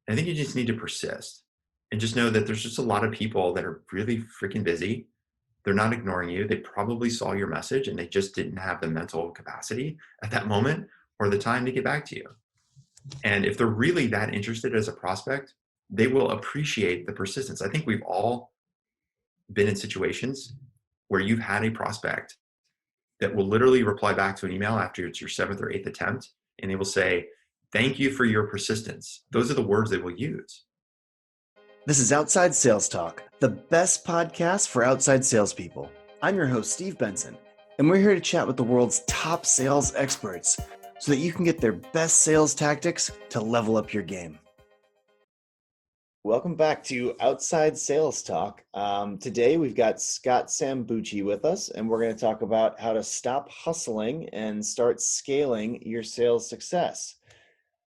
I think you just need to persist and just know that there's just a lot of people that are really freaking busy. They're not ignoring you. They probably saw your message and they just didn't have the mental capacity at that moment or the time to get back to you. And if they're really that interested as a prospect, they will appreciate the persistence. I think we've all been in situations where you've had a prospect that will literally reply back to an email after it's your seventh or eighth attempt, and they will say, "Thank you for your persistence." Those are the words they will use. This is Outside Sales Talk, the best podcast for outside salespeople. I'm your host, Steve Benson, and we're here to chat with the world's top sales experts so that you can get their best sales tactics to level up your game. Welcome back to Outside Sales Talk. Today we've got Scott Sambucci with us, and we're going to talk about how to stop hustling and start scaling your sales success.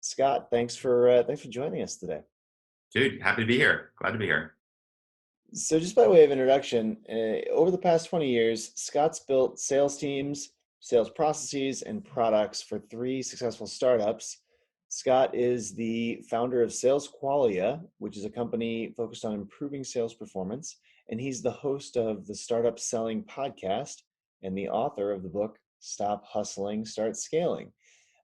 Scott, thanks for joining us today. Dude, happy to be here. Glad to be here. So just by way of introduction, over the past 20 years, Scott's built sales teams, sales processes, and products for 3 successful startups. Scott is the founder of SalesQualia, which is a company focused on improving sales performance, and he's the host of the Startup Selling podcast and the author of the book, Stop Hustling, Start Scaling.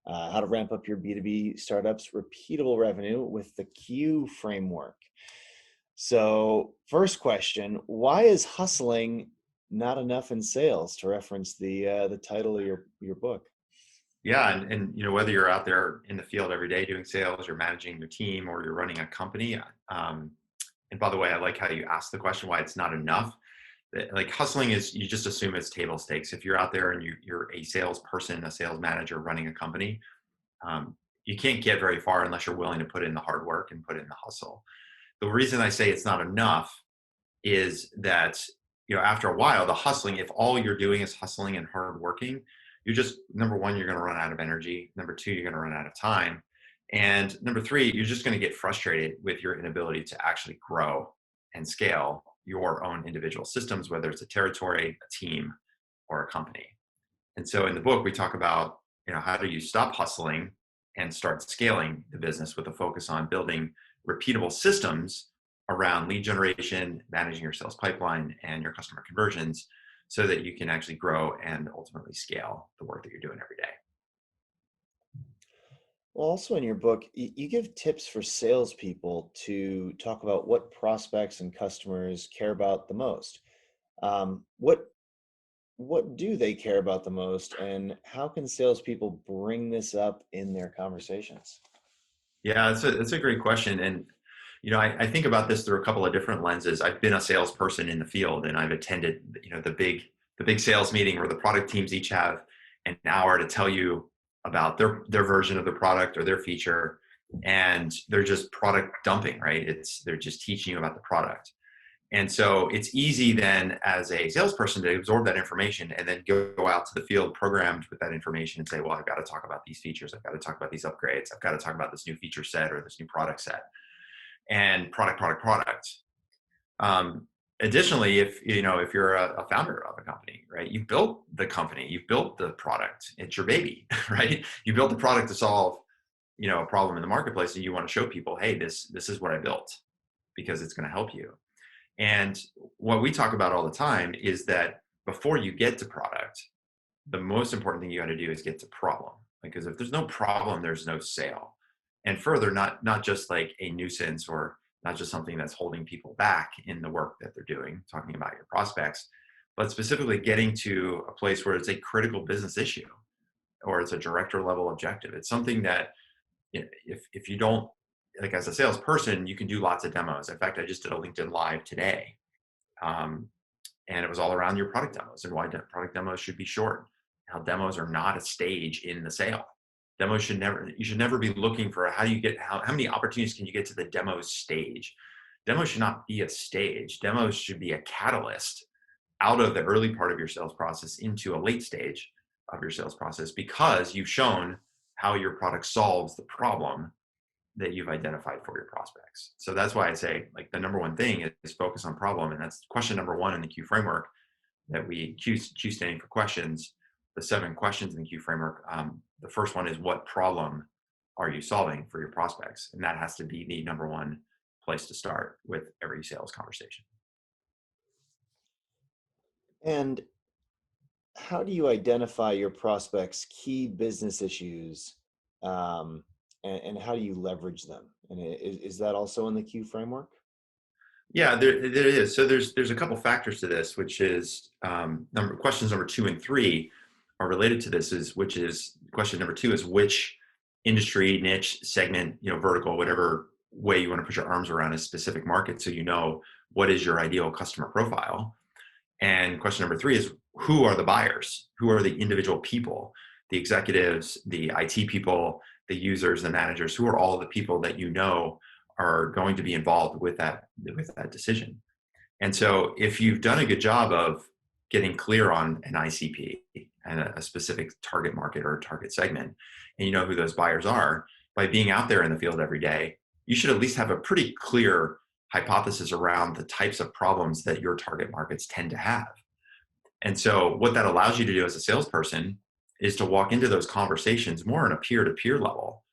How to ramp up your B2B startup's repeatable revenue with the Q framework. So first question, why is hustling not enough in sales, to reference the title of your book? Yeah, and whether you're out there in the field every day doing sales, you're managing your team, or you're running a company. And by the way, I like how you asked the question why it's not enough. Like hustling is, you just assume it's table stakes. If you're out there and you're a salesperson, a sales manager running a company, you can't get very far unless you're willing to put in the hard work and put in the hustle. The reason I say it's not enough is that, after a while, the hustling, if all you're doing is hustling and hard working, you're just, number one, you're going to run out of energy. Number two, you're going to run out of time. And number three, you're just going to get frustrated with your inability to actually grow and scale your own individual systems, whether it's a territory, a team, or a company. And so in the book, we talk about, how do you stop hustling and start scaling the business with a focus on building repeatable systems around lead generation, managing your sales pipeline, and your customer conversions so that you can actually grow and ultimately scale the work that you're doing every day. Well, also in your book, you give tips for salespeople to talk about what prospects and customers care about the most. What do they care about the most, and how can salespeople bring this up in their conversations? Yeah, that's a great question. And, I think about this through a couple of different lenses. I've been a salesperson in the field, and I've attended, the big sales meeting where the product teams each have an hour to tell you about their version of the product or their feature, and they're just product dumping, right? They're just teaching you about the product. And so it's easy then as a salesperson to absorb that information and then go out to the field programmed with that information and say, well, I've got to talk about these features. I've got to talk about these upgrades. I've got to talk about this new feature set or this new product set, and product. Additionally, if you're a founder of a company, right, you built the company, you've built the product, it's your baby, right? You built the product to solve, a problem in the marketplace, and you want to show people, hey, this is what I built because it's going to help you. And what we talk about all the time is that before you get to product, the most important thing you got to do is get to problem. Because if there's no problem, there's no sale. And further, not just like a nuisance or not just something that's holding people back in the work that they're doing, talking about your prospects, but specifically getting to a place where it's a critical business issue or it's a director level objective. It's something that, if you don't, like as a salesperson, you can do lots of demos. In fact, I just did a LinkedIn Live today, and it was all around your product demos and why product demos should be short. How demos are not a stage in the sale. You should never be looking for how many opportunities can you get to the demo stage. Demos should not be a stage. Demos should be a catalyst out of the early part of your sales process into a late stage of your sales process, because you've shown how your product solves the problem that you've identified for your prospects. So that's why I say, like, the number one thing is focus on problem. And that's question number one in the Q framework, that Q standing for questions, the 7 questions in the Q framework. The first one is, what problem are you solving for your prospects? And that has to be the number one place to start with every sales conversation. And how do you identify your prospects' key business issues, um, and how do you leverage them? And is that also in the Q framework? Yeah, there is. So there's a couple factors to this, which is questions number 2 and 3 are related to this. Which is question number 2 is which industry, niche, segment, vertical, whatever way you want to put your arms around a specific market, so what is your ideal customer profile. And question number 3 is who are the buyers? Who are the individual people, the executives, the IT people, the users, the managers? Who are all the people that are going to be involved with that decision? And so if you've done a good job of getting clear on an ICP and a specific target market or target segment, and you know who those buyers are, by being out there in the field every day, you should at least have a pretty clear hypothesis around the types of problems that your target markets tend to have. And so what that allows you to do as a salesperson is to walk into those conversations more on a peer-to-peer level,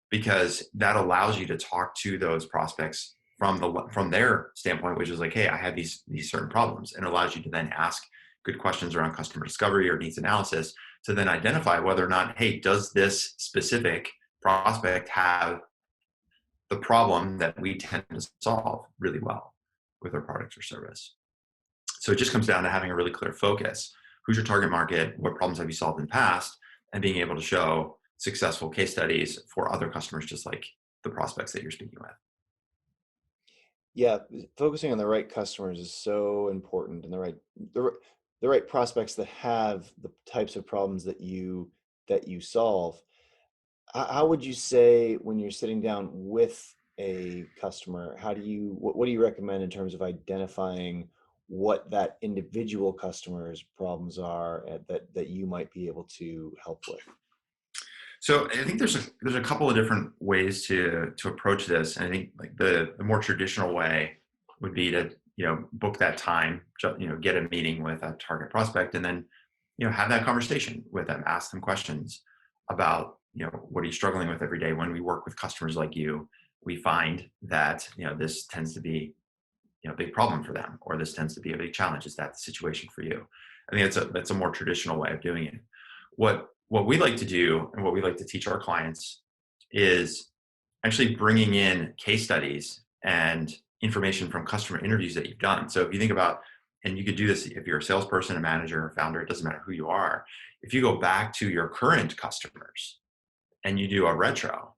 because that allows you to talk to those prospects from their standpoint, which is like, hey, I have these certain problems, and it allows you to then ask good questions around customer discovery or needs analysis to then identify whether or not, hey, does this specific prospect have the problem that we tend to solve really well with our product or service. So it just comes down to having a really clear focus. Who's your target market? What problems have you solved in the past? And being able to show successful case studies for other customers, just like the prospects that you're speaking with. Yeah, focusing on the right customers is so important, and the right prospects that have the types of problems that you solve. How would you say when you're sitting down with a customer, what do you recommend in terms of identifying what that individual customer's problems are, that you might be able to help with? So I think there's a couple of different ways to approach this, and I think like the more traditional way would be to book that time, get a meeting with a target prospect, and then have that conversation with them, ask them questions about what are you struggling with every day. When we work with customers like you, we find that this tends to be a big problem for them, or this tends to be a big challenge. Is that the situation for you? I think that's a more traditional way of doing it. What we like to do and what we like to teach our clients is actually bringing in case studies and information from customer interviews that you've done. So if you think about, and you could do this if you're a salesperson, a manager, a founder, it doesn't matter who you are. If you go back to your current customers and you do a retro,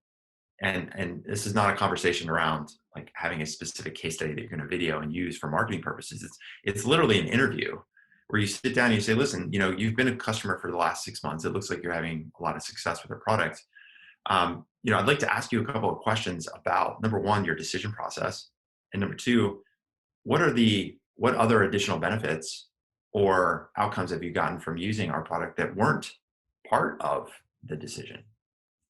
and this is not a conversation around like having a specific case study that you're going to video and use for marketing purposes. It's literally an interview where you sit down and you say, listen, you've been a customer for the last 6 months. It looks like you're having a lot of success with our product. I'd like to ask you a couple of questions about, number one, your decision process, and number two, what other additional benefits or outcomes have you gotten from using our product that weren't part of the decision?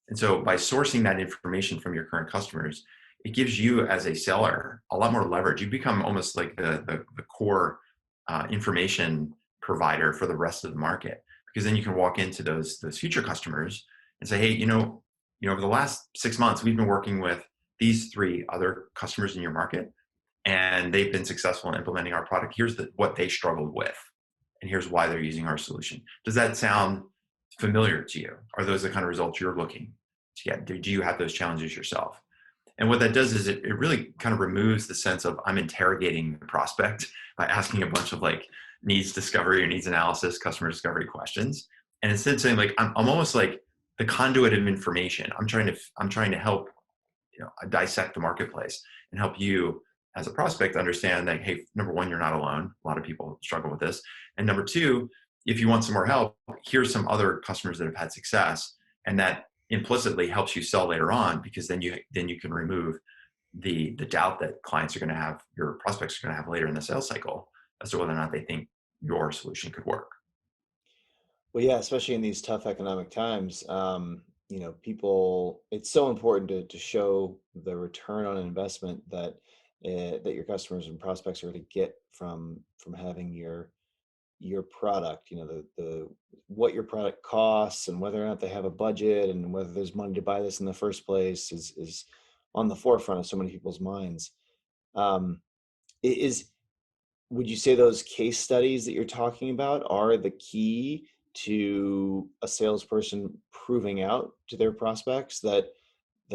And so by sourcing that information from your current customers, it gives you as a seller a lot more leverage. You become almost like the core information provider for the rest of the market, because then you can walk into those future customers and say, hey, over the last 6 months, we've been working with these 3 other customers in your market, and they've been successful in implementing our product. Here's what they struggled with, and here's why they're using our solution. Does that sound familiar to you? Are those the kind of results you're looking to get? Do you have those challenges yourself? And what that does is it really kind of removes the sense of I'm interrogating the prospect by asking a bunch of like needs discovery or needs analysis, customer discovery questions. And instead saying like, I'm almost like the conduit of information. I'm trying to help, dissect the marketplace and help you as a prospect understand that, hey, number one, you're not alone. A lot of people struggle with this. And number two, if you want some more help, here's some other customers that have had success. And that implicitly helps you sell later on, because then you can remove the doubt that clients are going to have, your prospects are going to have later in the sales cycle, as to whether or not they think your solution could work. Well, yeah, especially in these tough economic times, it's so important to show the return on investment that that your customers and prospects are going to get from having your product, the what your product costs and whether or not they have a budget and whether there's money to buy this in the first place is on the forefront of so many people's minds. Um, is Would you say those case studies that you're talking about are the key to a salesperson proving out to their prospects that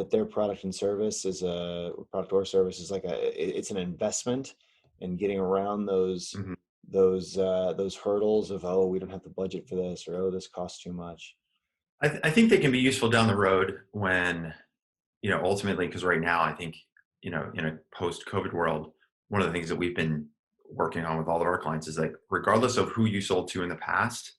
their product and service is a product or service is like it's an investment in getting around Mhm. those hurdles of, oh, we don't have the budget for this, or, oh, this costs too much? I think they can be useful down the road when, ultimately, because right now I think, in a post-COVID world, one of the things that we've been working on with all of our clients is like, regardless of who you sold to in the past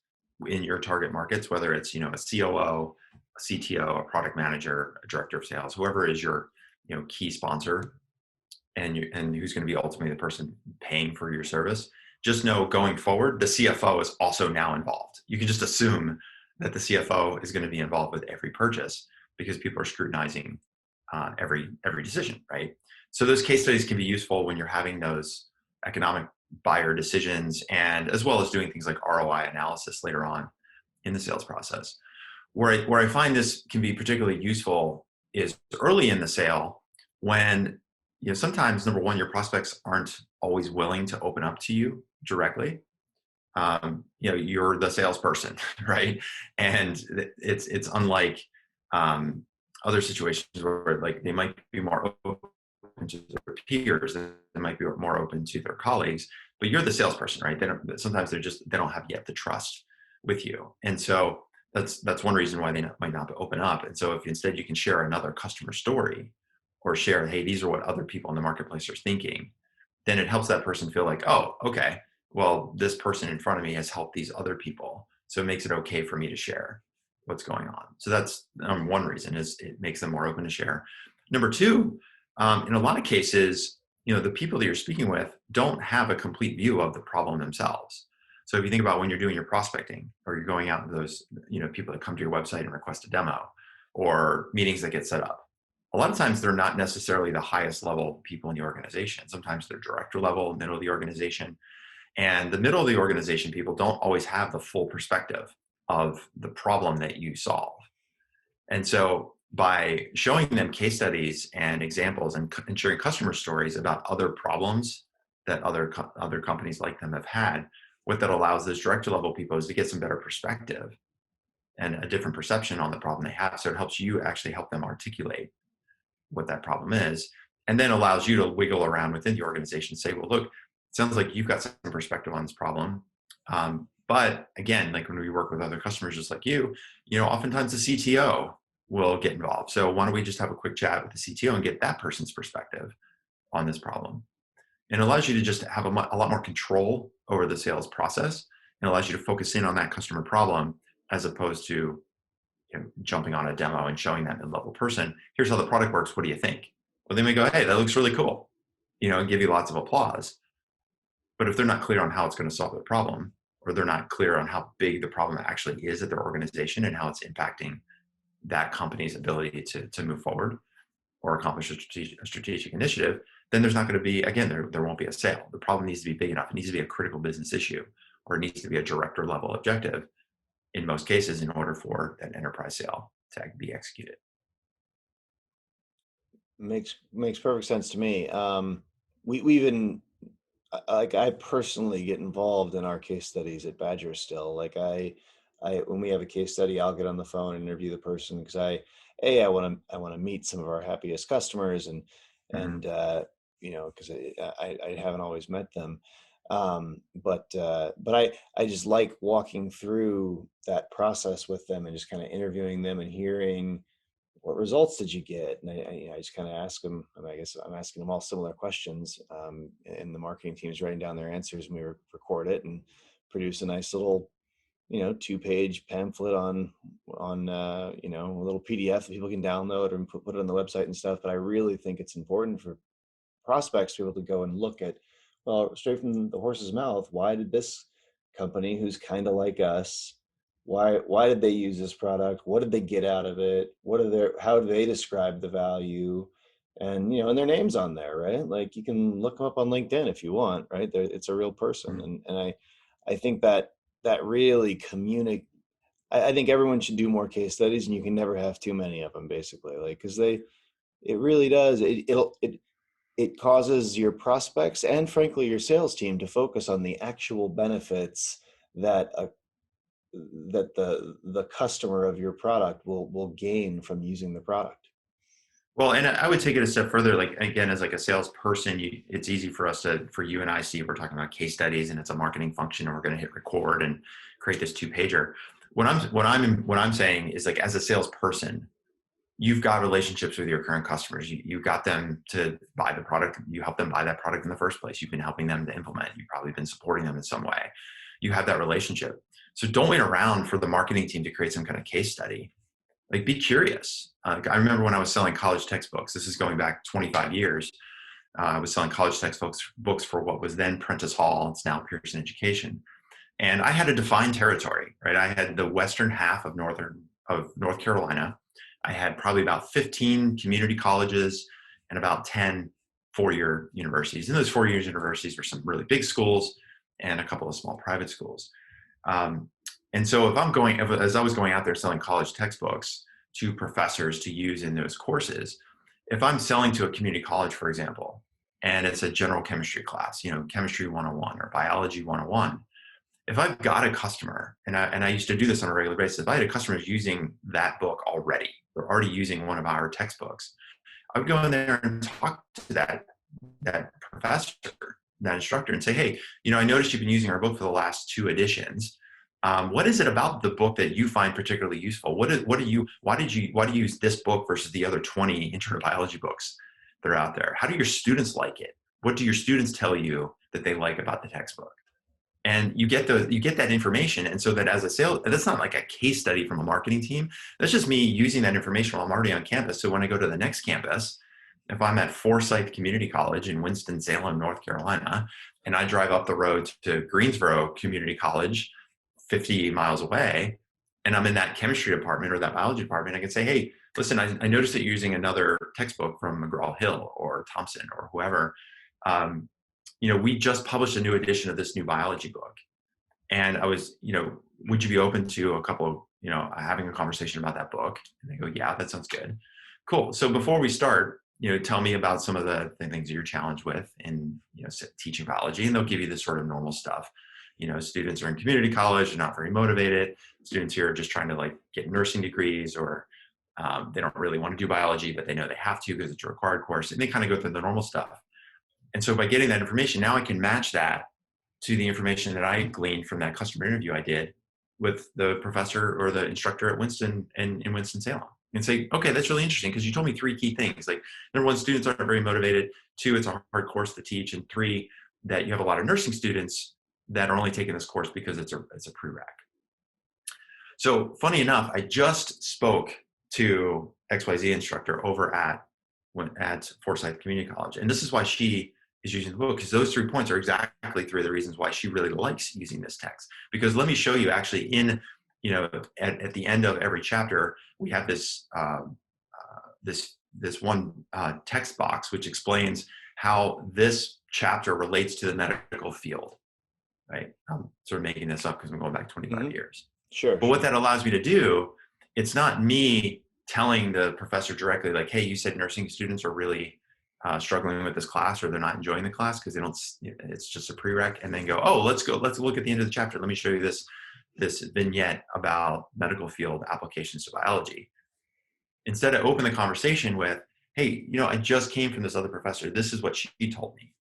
in your target markets, whether it's, a COO, a CTO, a product manager, a director of sales, whoever is your, key sponsor and who's going to be ultimately the person paying for your service, just know going forward, the CFO is also now involved. You can just assume that the CFO is going to be involved with every purchase because people are scrutinizing every decision, right? So those case studies can be useful when you're having those economic buyer decisions, and as well as doing things like ROI analysis later on in the sales process. Where I find this can be particularly useful is early in the sale when, sometimes, number one, your prospects aren't always willing to open up to you directly. You're the salesperson, right? And it's unlike other situations where like they might be more open to their peers, they might be more open to their colleagues, but you're the salesperson, right? Sometimes they don't have yet the trust with you, and so that's one reason why they might not open up. And so if instead you can share another customer story or share, hey, these are what other people in the marketplace are thinking, then it helps that person feel like, oh, okay, well, this person in front of me has helped these other people, so it makes it okay for me to share what's going on. So that's one reason, is it makes them more open to share. Number two, in a lot of cases, the people that you're speaking with don't have a complete view of the problem themselves. So if you think about when you're doing your prospecting, or you're going out to those, people that come to your website and request a demo, or meetings that get set up, a lot of times they're not necessarily the highest level people in the organization. Sometimes they're director level, middle of the organization. And the middle of the organization people don't always have the full perspective of the problem that you solve. And so by showing them case studies and examples and sharing customer stories about other problems that other companies like them have had, what that allows those director level people is to get some better perspective and a different perception on the problem they have. So it helps you actually help them articulate what that problem is, and then allows you to wiggle around within the organization and say, well, look, it sounds like you've got some perspective on this problem. But again, like when we work with other customers just like you, oftentimes the CTO will get involved. So why don't we just have a quick chat with the CTO and get that person's perspective on this problem? And it allows you to just have a lot more control over the sales process, and allows you to focus in on that customer problem as opposed to jumping on a demo and showing that mid-level person, here's how the product works. What do you think? Well, they may go, hey, that looks really cool, and give you lots of applause. But if they're not clear on how it's going to solve the problem, or they're not clear on how big the problem actually is at their organization and how it's impacting that company's ability to move forward or accomplish a strategic initiative, then there's not going to be, again, there won't be a sale. The problem needs to be big enough. It needs to be a critical business issue, or it needs to be a director level objective in most cases in order for that enterprise sale to be executed. Makes perfect sense to me. We even, like, I personally get involved in our case studies at Badger still. Like I when we have a case study, I'll get on the phone and interview the person, because I want to meet some of our happiest customers, and Mm-hmm. and because I haven't always met them. But I just like walking through that process with them and just kind of interviewing them and hearing, what results did you get? And I just kind of ask them, and I guess I'm asking them all similar questions. And the marketing team is writing down their answers, and we record it and produce a nice little, 2-page pamphlet on a little PDF that people can download and put it on the website and stuff. But I really think it's important for prospects to be able to go and look at, well, straight from the horse's mouth, why did this company, who's kind of like us, why did they use this product? What did they get out of it? How do they describe the value? And and their name's on there, right? Like, you can look them up on LinkedIn if you want, right? It's a real person. And I think that that really communicate. I think everyone should do more case studies, and you can never have too many of them, basically, like, because it really does. It causes your prospects and, frankly, your sales team to focus on the actual benefits that the customer of your product will gain from using the product. Well, and I would take it a step further. Like again, as like a salesperson, it's easy for you and I, Steve, we're talking about case studies, and it's a marketing function, and we're going to hit record and create this 2-pager. What I'm saying is, like, as a salesperson, you've got relationships with your current customers. You got them to buy the product. You help them buy that product in the first place. You've been helping them to implement. You've probably been supporting them in some way. You have that relationship. So don't wait around for the marketing team to create some kind of case study. Like, be curious. I remember when I was selling college textbooks, this is going back 25 years. I was selling college textbooks for what was then Prentice Hall. It's now Pearson Education. And I had a defined territory, right? I had the western half of North Carolina. I had probably about 15 community colleges and about 10 four-year universities. And those four-year universities were some really big schools and a couple of small private schools. And so as I was going out there selling college textbooks to professors to use in those courses, if I'm selling to a community college, for example, and it's a general chemistry class, chemistry 101 or biology 101, if I've got a customer, and I used to do this on a regular basis, if I had a customer who's using that book already, they're already using one of our textbooks, I would go in there and talk to that professor, that instructor, and say, hey, I noticed you've been using our book for the last 2 editions. What is it about the book that you find particularly useful? Why do you use this book versus the other 20 intro biology books that are out there? How do your students like it? What do your students tell you that they like about the textbook? And you get that information. And so that as a sales, that's not like a case study from a marketing team. That's just me using that information while I'm already on campus. So when I go to the next campus, if I'm at Forsyth Community College in Winston-Salem, North Carolina, and I drive up the road to Greensboro Community College, 50 miles away, and I'm in that chemistry department or that biology department, I can say, hey, listen, I noticed that you're using another textbook from McGraw-Hill or Thompson or whoever. We just published a new edition of this new biology book. And I was, would you be open to a couple of, having a conversation about that book? And they go, yeah, that sounds good. Cool. So before we start, tell me about some of the things that you're challenged with in, teaching biology. And they'll give you this sort of normal stuff. Students are in community college, they're not very motivated. Students here are just trying to get nursing degrees, or they don't really want to do biology, but they know they have to because it's a required course. And they kind of go through the normal stuff. And so by getting that information, now I can match that to the information that I gleaned from that customer interview I did with the professor or the instructor at Winston in Winston-Salem, and say, okay, that's really interesting because you told me 3 key things. Like, number 1, students aren't very motivated. 2, it's a hard course to teach. And 3, that you have a lot of nursing students that are only taking this course because it's a prereq. So funny enough, I just spoke to XYZ instructor over at Forsyth Community College. And this is why she is using the book, because those 3 points are exactly 3 of the reasons why she really likes using this text. Because let me show you, actually, in, at the end of every chapter, we have this this one text box which explains how this chapter relates to the medical field. Right? I'm sort of making this up because I'm going back 25 years. Sure. But what that allows me to do, it's not me telling the professor directly, like, hey, you said nursing students are really struggling with this class, or they're not enjoying the class because they don't, it's just a prereq, and then go, oh, let's look at the end of the chapter. Let me show you this vignette about medical field applications to biology. Instead, I open the conversation with, hey, I just came from this other professor. This is what she told me.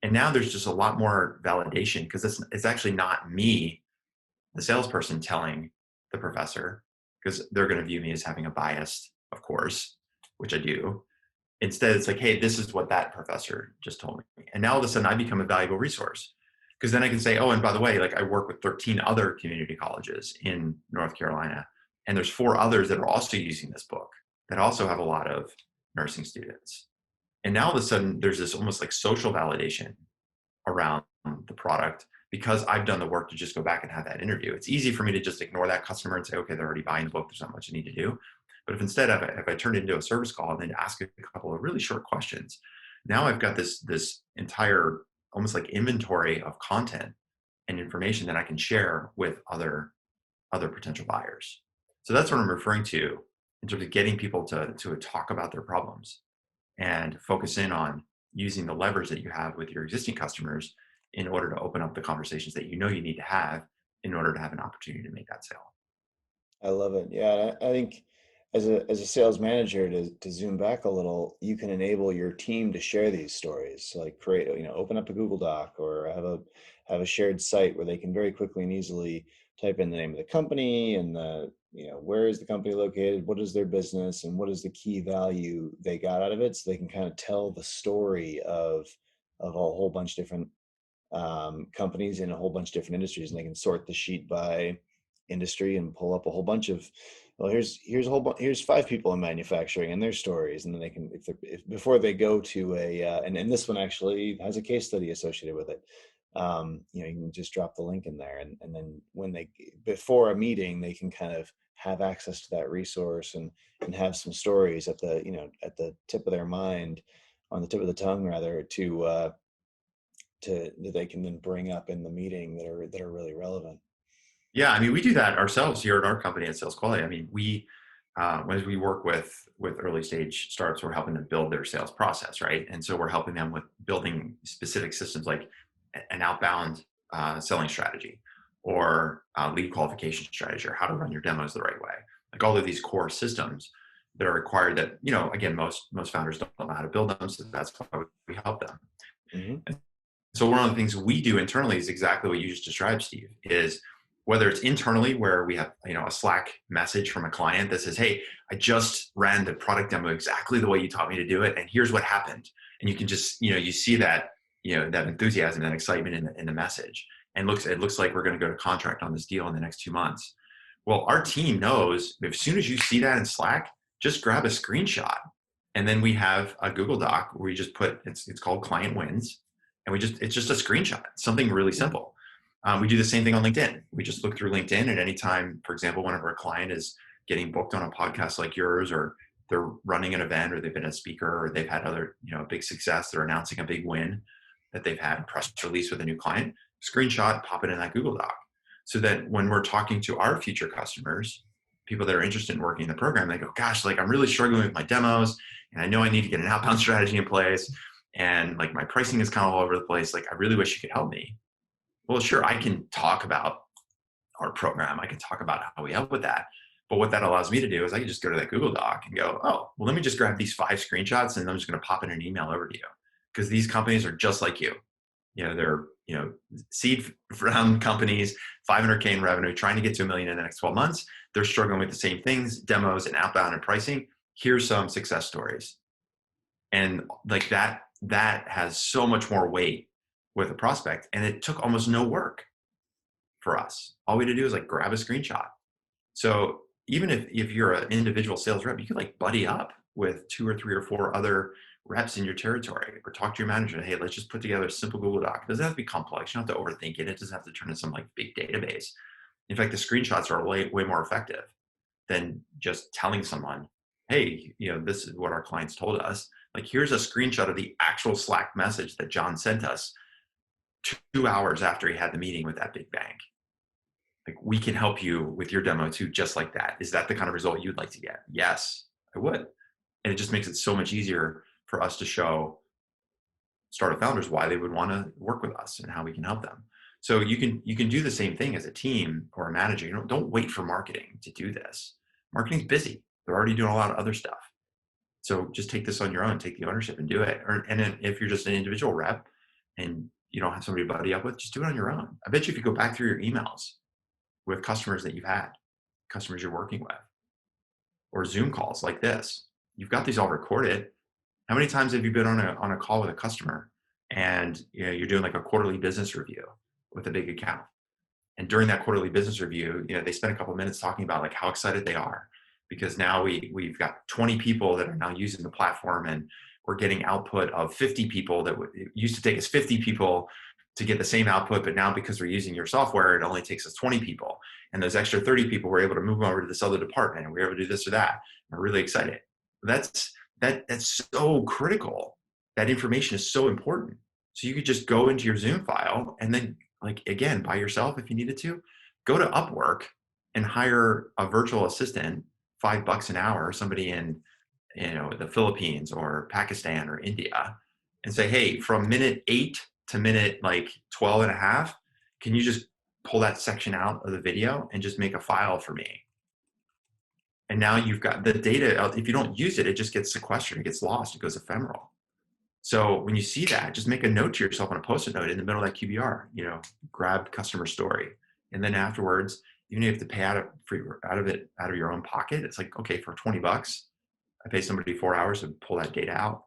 And now there's just a lot more validation, because it's actually not me, the salesperson, telling the professor, because they're going to view me as having a bias, of course, which I do. Instead, it's like, hey, this is what that professor just told me. And now all of a sudden I become a valuable resource, because then I can say, oh, and by the way, I work with 13 other community colleges in North Carolina, and there's 4 others that are also using this book that also have a lot of nursing students. And now all of a sudden there's this almost like social validation around the product, because I've done the work to just go back and have that interview. It's easy for me to just ignore that customer and say, okay, they're already buying the book, there's not much I need to do. But if instead, if I turn it into a service call and then ask a couple of really short questions, now I've got this entire almost like inventory of content and information that I can share with other potential buyers. So that's what I'm referring to in terms of getting people to talk about their problems and focus in on using the leverage that you have with your existing customers in order to open up the conversations that you know you need to have in order to have an opportunity to make that sale. I love it. Yeah, I think as a sales manager, to zoom back a little, you can enable your team to share these stories. So like create, open up a Google Doc or have a shared site where they can very quickly and easily type in the name of the company and where is the company located, what is their business, and what is the key value they got out of it, so they can kind of tell the story of a whole bunch of different companies in a whole bunch of different industries, and they can sort the sheet by industry and pull up a whole bunch of, well, here's a whole bunch, here's 5 people in manufacturing and their stories, and then they can, if before they go to and this one actually has a case study associated with it. You can just drop the link in there, and then when they, before a meeting, they can kind of have access to that resource and have some stories at the at the tip of their mind, on the tip of the tongue rather, to that they can then bring up in the meeting that are really relevant. Yeah, I mean, we do that ourselves here at our company at SalesQualia. I mean, as we work with early stage startups, we're helping them build their sales process, right? And so we're helping them with building specific systems like an outbound selling strategy, or lead qualification strategy, or how to run your demos the right way. Like all of these core systems that are required that, again, most founders don't know how to build them. So that's why we help them. Hmm. So one of the things we do internally is exactly what you just described, Steve, is whether it's internally where we have, a Slack message from a client that says, hey, I just ran the product demo exactly the way you taught me to do it, and here's what happened. And you can just, you see that, that enthusiasm, that excitement in the message. And it looks like we're going to go to contract on this deal in the next 2 months. Well, our team knows as soon as you see that in Slack, just grab a screenshot. And then we have a Google Doc where we just put, it's called Client Wins. And it's just a screenshot, something really simple. We do the same thing on LinkedIn. We just look through LinkedIn, and anytime, for example, one of our client is getting booked on a podcast like yours, or they're running an event, or they've been a speaker, or they've had other, big success, they're announcing a big win that they've had, a press release with a new client, screenshot, pop it in that Google Doc. So that when we're talking to our future customers, people that are interested in working in the program, they go, gosh, like I'm really struggling with my demos, and I know I need to get an outbound strategy in place, and like my pricing is kind of all over the place. Like, I really wish you could help me. Well, sure, I can talk about our program. I can talk about how we help with that. But what that allows me to do is I can just go to that Google Doc and go, oh, well, let me just grab these 5 screenshots, and I'm just going to pop in an email over to you, because these companies are just like you. They're, seed round companies, 500K in revenue, trying to get to $1 million in the next 12 months. They're struggling with the same things, demos and outbound and pricing. Here's some success stories. And like that has so much more weight with a prospect. And it took almost no work for us. All we had to do is like grab a screenshot. So even if you're an individual sales rep, you could like buddy up with 2 or 3 or 4 other reps in your territory, or talk to your manager. Hey, let's just put together a simple Google Doc. It doesn't have to be complex. You don't have to overthink it. It doesn't have to turn into some like big database. In fact, the screenshots are way more effective than just telling someone, hey, this is what our clients told us. Like, here's a screenshot of the actual Slack message that John sent us 2 hours after he had the meeting with that big bank. Like, we can help you with your demo too, just like that. Is that the kind of result you'd like to get? Yes, I would. And it just makes it so much easier for us to show startup founders why they would want to work with us and how we can help them. So you can do the same thing as a team or a manager. Don't wait for marketing to do this. Marketing's busy. They're already doing a lot of other stuff. So just take this on your own, take the ownership and do it. And then if you're just an individual rep and you don't have somebody to buddy up with, just do it on your own. I bet you if you go back through your emails with customers that you've had, customers you're working with, or Zoom calls like this, you've got these all recorded. How many times have you been on a call with a customer and you're doing like a quarterly business review with a big account? And during that quarterly business review, they spend a couple of minutes talking about like how excited they are, because now we've got 20 people that are now using the platform, and we're getting output of 50 people that it used to take us 50 people to get the same output. But now because we're using your software, it only takes us 20 people. And those extra 30 people, we're able to move them over to this other department, and we're able to do this or that. And we're really excited. That's so critical. That information is so important. So you could just go into your Zoom file and then like again, by yourself if you needed to, go to Upwork and hire a virtual assistant, $5 an hour, somebody in, the Philippines or Pakistan or India, and say, hey, from minute 8 to minute like 12 and a half, can you just pull that section out of the video and just make a file for me? And now you've got the data. If you don't use it, it just gets sequestered, it gets lost, it goes ephemeral. So when you see that, just make a note to yourself on a post-it note in the middle of that QBR, grab customer story. And then afterwards, even if you have to pay out of your own pocket, it's like, okay, for $20, I pay somebody 4 hours to pull that data out.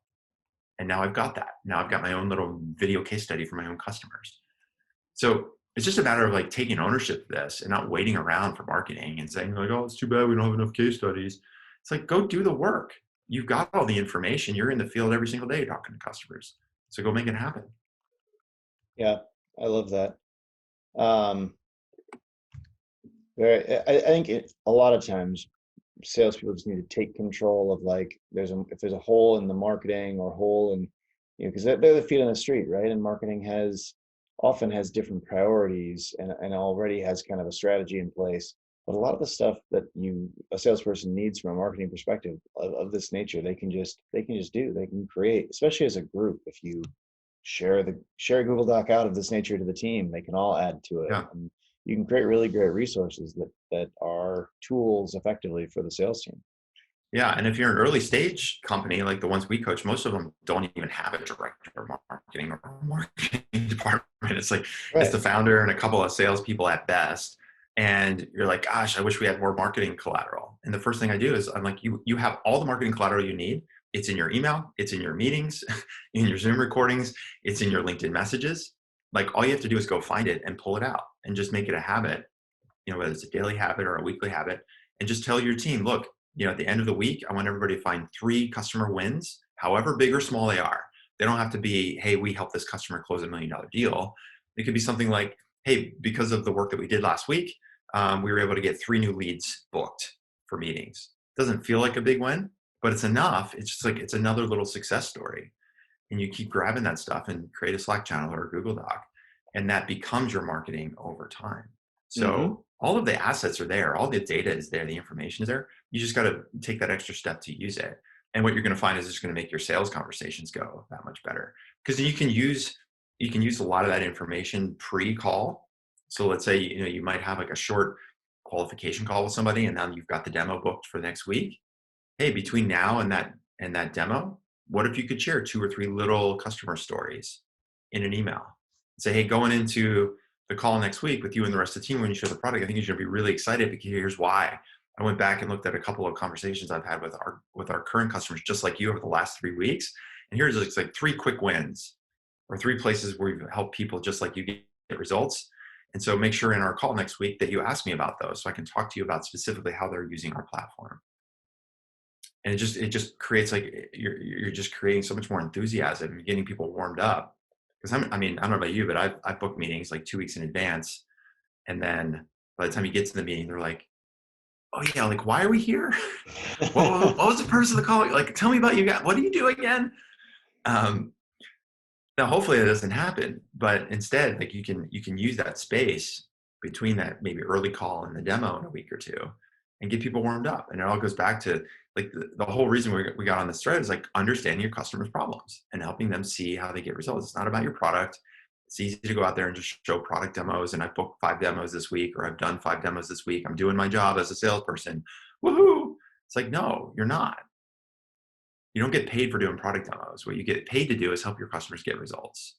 And now I've got that. Now I've got my own little video case study for my own customers. So it's just a matter of like taking ownership of this and not waiting around for marketing and saying like, oh, it's too bad we don't have enough case studies. It's like, go do the work. You've got all the information. You're in the field every single day talking to customers. So go make it happen. Yeah, I love that. Um, I think a lot of times salespeople just need to take control of like if there's a hole in the marketing or hole in, because they're the feet on the street, right? And marketing often has different priorities and already has kind of a strategy in place. But a lot of the stuff that a salesperson needs from a marketing perspective of this nature, they can just do. They can create, especially as a group. If you share a Google Doc out of this nature to the team, they can all add to it. Yeah. And you can create really great resources that are tools effectively for the sales team. Yeah. And if you're an early stage company, like the ones we coach, most of them don't even have a director of marketing or marketing department. It's like, It's the founder and a couple of salespeople at best. And you're like, gosh, I wish we had more marketing collateral. And the first thing I do is I'm like, you have all the marketing collateral you need. It's in your email, it's in your meetings, in your Zoom recordings, it's in your LinkedIn messages. Like all you have to do is go find it and pull it out and just make it a habit, whether it's a daily habit or a weekly habit, and just tell your team, look, at the end of the week, I want everybody to find 3 customer wins, however big or small they are. They don't have to be, hey, we helped this customer close $1 million deal. It could be something like, hey, because of the work that we did last week, we were able to get 3 new leads booked for meetings. Doesn't feel like a big win, but it's enough. It's just like, it's another little success story. And you keep grabbing that stuff and create a Slack channel or a Google Doc, and that becomes your marketing over time. So all of the assets are there. All the data is there. The information is there. You just got to take that extra step to use it. And what you're going to find is it's going to make your sales conversations go that much better, because you can use a lot of that information pre-call. So let's say, you might have like a short qualification call with somebody, and now you've got the demo booked for next week. Hey, between now and that demo, what if you could share 2 or 3 little customer stories in an email? Say, hey, going into the call next week with you and the rest of the team, when you show the product, I think you're going to be really excited, because here's why. I went back and looked at a couple of conversations I've had with our current customers, just like you, over the last 3 weeks. And here's like 3 quick wins, or 3 places where we've helped people just like you get results. And so make sure in our call next week that you ask me about those, so I can talk to you about specifically how they're using our platform. And it just creates like, you're just creating so much more enthusiasm and getting people warmed up. Because I don't know about you, but I've booked meetings like 2 weeks in advance. And then by the time you get to the meeting, they're like, oh yeah, like, why are we here? what was the purpose of the call? Like, tell me about you guys. What do you do again? Now, hopefully that doesn't happen, but instead, like, you can use that space between that maybe early call and the demo in a week or 2 and get people warmed up. And it all goes back to like the whole reason we got on this thread is like understanding your customers' problems and helping them see how they get results. It's not about your product. It's easy to go out there and just show product demos. And I've booked 5 demos this week, or I've done 5 demos this week. I'm doing my job as a salesperson. Woohoo! It's like, no, you're not. You don't get paid for doing product demos. What you get paid to do is help your customers get results.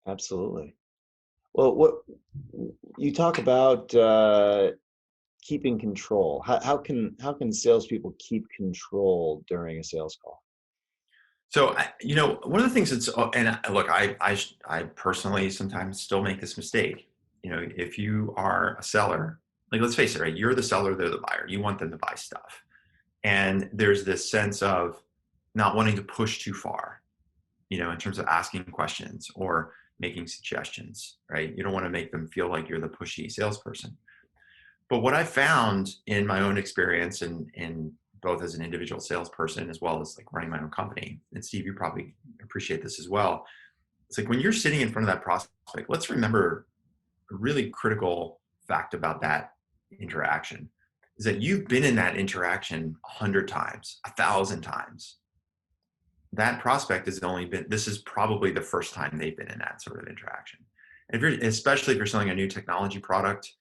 Absolutely. Well, what you talk about keeping control. How can salespeople keep control during a sales call? So, one of the things look, I personally sometimes still make this mistake. If you are a seller, like, let's face it, right? You're the seller, they're the buyer. You want them to buy stuff. And there's this sense of not wanting to push too far, in terms of asking questions or making suggestions, right? You don't want to make them feel like you're the pushy salesperson. But what I found in my own experience, and in both as an individual salesperson as well as like running my own company, and Steve, you probably appreciate this as well. It's like when you're sitting in front of that prospect, let's remember a really critical fact about that interaction is that you've been in that interaction 100 times, 1,000 times. That prospect has only been, this is probably the first time they've been in that sort of interaction. And if you're, especially if you're selling a new technology product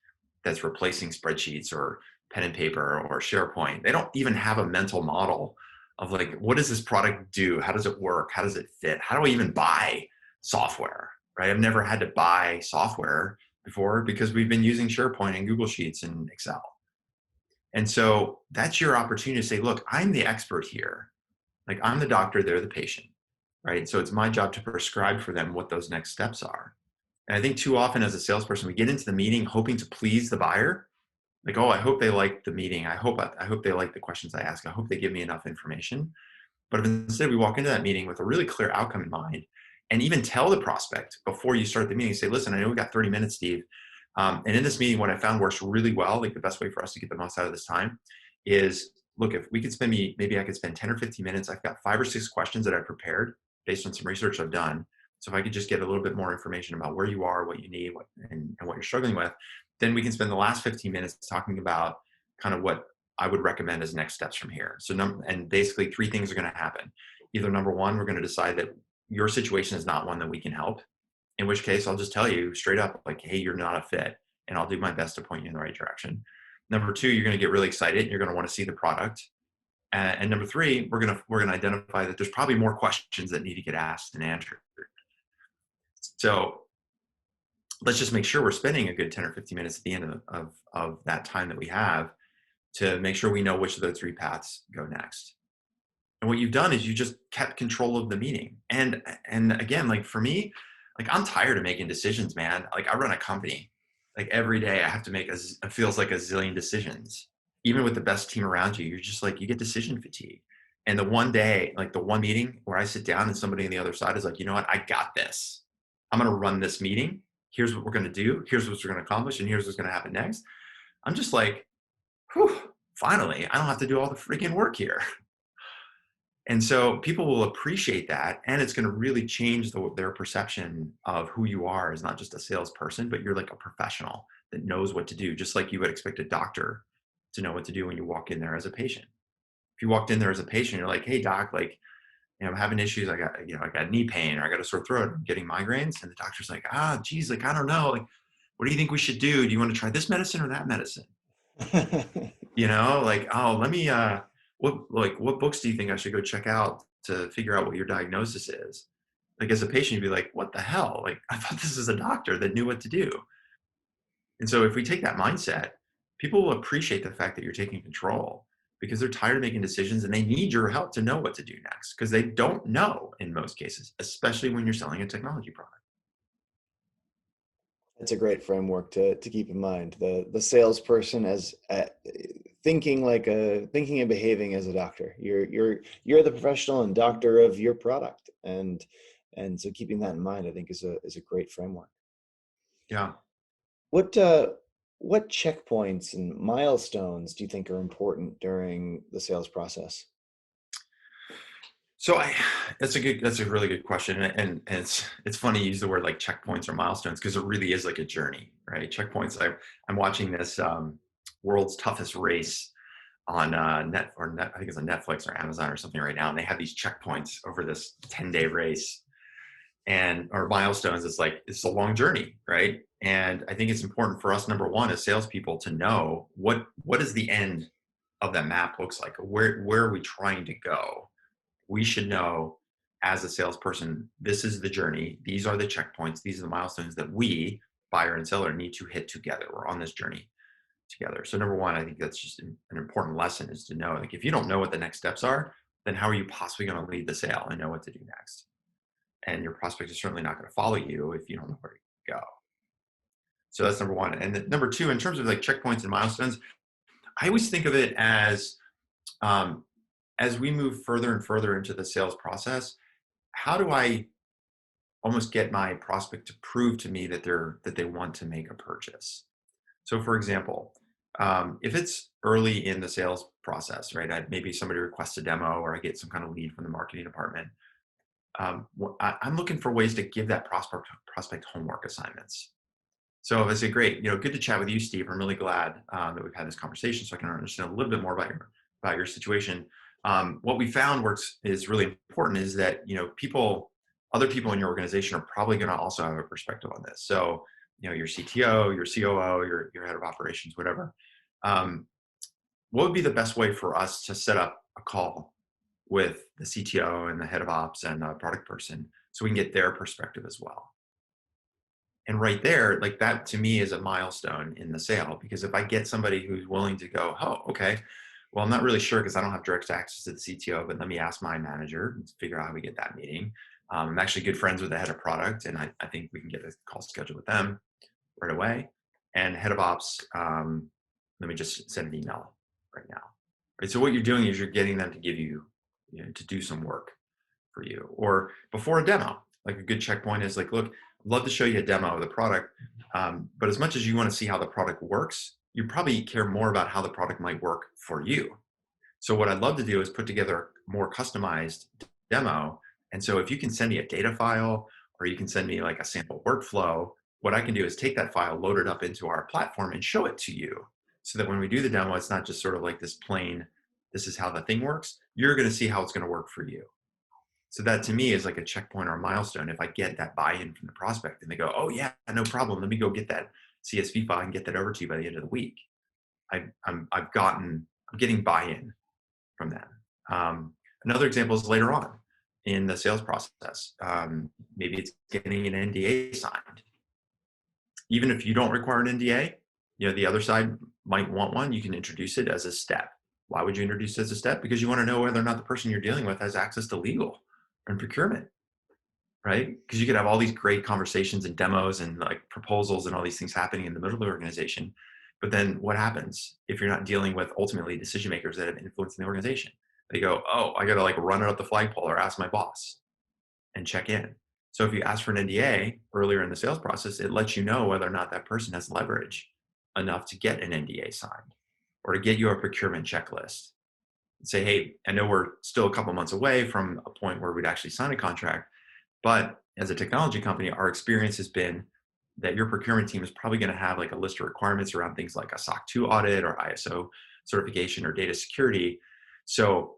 that's replacing spreadsheets or pen and paper or SharePoint, they don't even have a mental model of like, what does this product do? How does it work? How does it fit? How do I even buy software? Right? I've never had to buy software before because we've been using SharePoint and Google Sheets and Excel. And so that's your opportunity to say, look, I'm the expert here. Like I'm the doctor, they're the patient, right? So it's my job to prescribe for them what those next steps are. And I think too often as a salesperson, we get into the meeting hoping to please the buyer. Like, oh, I hope they like the meeting. I hope they like the questions I ask. I hope they give me enough information. But if instead we walk into that meeting with a really clear outcome in mind and even tell the prospect before you start the meeting, say, listen, I know we got 30 minutes, Steve. And in this meeting, what I found works really well, like the best way for us to get the most out of this time is, look, if we could spend maybe I could spend 10 or 15 minutes. I've got 5 or 6 questions that I prepared based on some research I've done. So if I could just get a little bit more information about where you are, what you need, and what you're struggling with, then we can spend the last 15 minutes talking about kind of what I would recommend as next steps from here. So and basically 3 things are going to happen. Either number one, we're going to decide that your situation is not one that we can help, in which case I'll just tell you straight up, like, hey, you're not a fit, and I'll do my best to point you in the right direction. Number 2, you're going to get really excited and you're going to want to see the product. And number 3, we're going to identify that there's probably more questions that need to get asked and answered. So let's just make sure we're spending a good 10 or 15 minutes at the end of that time that we have to make sure we know which of those 3 paths go next. And what you've done is you just kept control of the meeting. And again, like for me, like I'm tired of making decisions, man. Like I run a company. Like every day I have to make it feels like a zillion decisions. Even with the best team around you, you're just like, you get decision fatigue. And the one day, like the one meeting where I sit down and somebody on the other side is like, you know what, I got this. I'm going to run this meeting. Here's what we're going to do. Here's what we're going to accomplish. And here's what's going to happen next. I'm just like, whew, finally, I don't have to do all the freaking work here. And so people will appreciate that. And it's going to really change their perception of who you are as not just a salesperson, but you're like a professional that knows what to do, just like you would expect a doctor to know what to do when you walk in there as a patient. If you walked in there as a patient, you're like, hey, doc, like, I'm having issues. I got knee pain or I got a sore throat. I'm getting migraines. And the doctor's like, geez, like, I don't know. Like, what do you think we should do? Do you want to try this medicine or that medicine? Like, oh, let me, what books do you think I should go check out to figure out what your diagnosis is? Like as a patient, you'd be like, what the hell? Like, I thought this is a doctor that knew what to do. And so if we take that mindset, people will appreciate the fact that you're taking control because they're tired of making decisions and they need your help to know what to do next because they don't know in most cases, especially when you're selling a technology product. That's a great framework to keep in mind. The salesperson as thinking and behaving as a doctor. You're the professional and doctor of your product, and so keeping that in mind, I think, is a great framework. Yeah. What checkpoints and milestones do you think are important during the sales process? So that's a really good question. And it's funny you use the word like checkpoints or milestones because it really is like a journey, right? Checkpoints. I'm watching this World's Toughest Race on I think it's on Netflix or Amazon or something right now. And they have these checkpoints over this 10-day race or milestones. It's a long journey, right? And I think it's important for us, number one, as salespeople to know what is the end of that map looks like. Where are we trying to go? We should know as a salesperson, this is the journey. These are the checkpoints. These are the milestones that we, buyer and seller, need to hit together. We're on this journey together. So number one, I think that's just an important lesson is to know, like, if you don't know what the next steps are, then how are you possibly going to lead the sale and know what to do next? And your prospect is certainly not going to follow you if you don't know where to go. So that's number one. And then number two, in terms of like checkpoints and milestones, I always think of it as we move further and further into the sales process, how do I almost get my prospect to prove to me that they want to make a purchase? So for example, if it's early in the sales process, right, maybe somebody requests a demo or I get some kind of lead from the marketing department, I'm looking for ways to give that prospect homework assignments. So I say, great, good to chat with you, Steve. I'm really glad that we've had this conversation, so I can understand a little bit more about your situation. What we found is really important is that other people in your organization are probably going to also have a perspective on this. So your CTO, your COO, your head of operations, whatever. What would be the best way for us to set up a call with the CTO and the head of ops and the product person so we can get their perspective as well? And right there, like that to me is a milestone in the sale, because if I get somebody who's willing to go, oh, okay, well, I'm not really sure because I don't have direct access to the CTO, but let me ask my manager and figure out how we get that meeting. I'm actually good friends with the head of product, and I think we can get a call scheduled with them right away. And head of ops, let me just send an email right now. Right. So what you're doing is you're getting them to give you, to do some work for you, or before a demo. Like a good checkpoint is like, look, I'd love to show you a demo of the product, but as much as you want to see how the product works, you probably care more about how the product might work for you. So what I'd love to do is put together a more customized demo. And so if you can send me a data file, or you can send me like a sample workflow, what I can do is take that file, load it up into our platform, and show it to you. So that when we do the demo, it's not just sort of like this plain, this is how the thing works. You're going to see how it's going to work for you. So that to me is like a checkpoint or a milestone. If I get that buy-in from the prospect and they go, oh yeah, no problem. Let me go get that CSV file and get that over to you by the end of the week. I'm getting buy-in from them. Another example is later on in the sales process. Maybe it's getting an NDA signed. Even if you don't require an NDA, the other side might want one. You can introduce it as a step. Why would you introduce it as a step? Because you want to know whether or not the person you're dealing with has access to legal and procurement, right? Because you could have all these great conversations and demos and like proposals and all these things happening in the middle of the organization. But then what happens if you're not dealing with ultimately decision makers that have influence in the organization? They go, oh, I got to like run it up the flagpole or ask my boss and check in. So if you ask for an NDA earlier in the sales process, it lets you know whether or not that person has leverage enough to get an NDA signed or to get you a procurement checklist. And say, hey, I know we're still a couple months away from a point where we'd actually sign a contract, but as a technology company, our experience has been that your procurement team is probably going to have like a list of requirements around things like a SOC 2 audit or ISO certification or data security. So,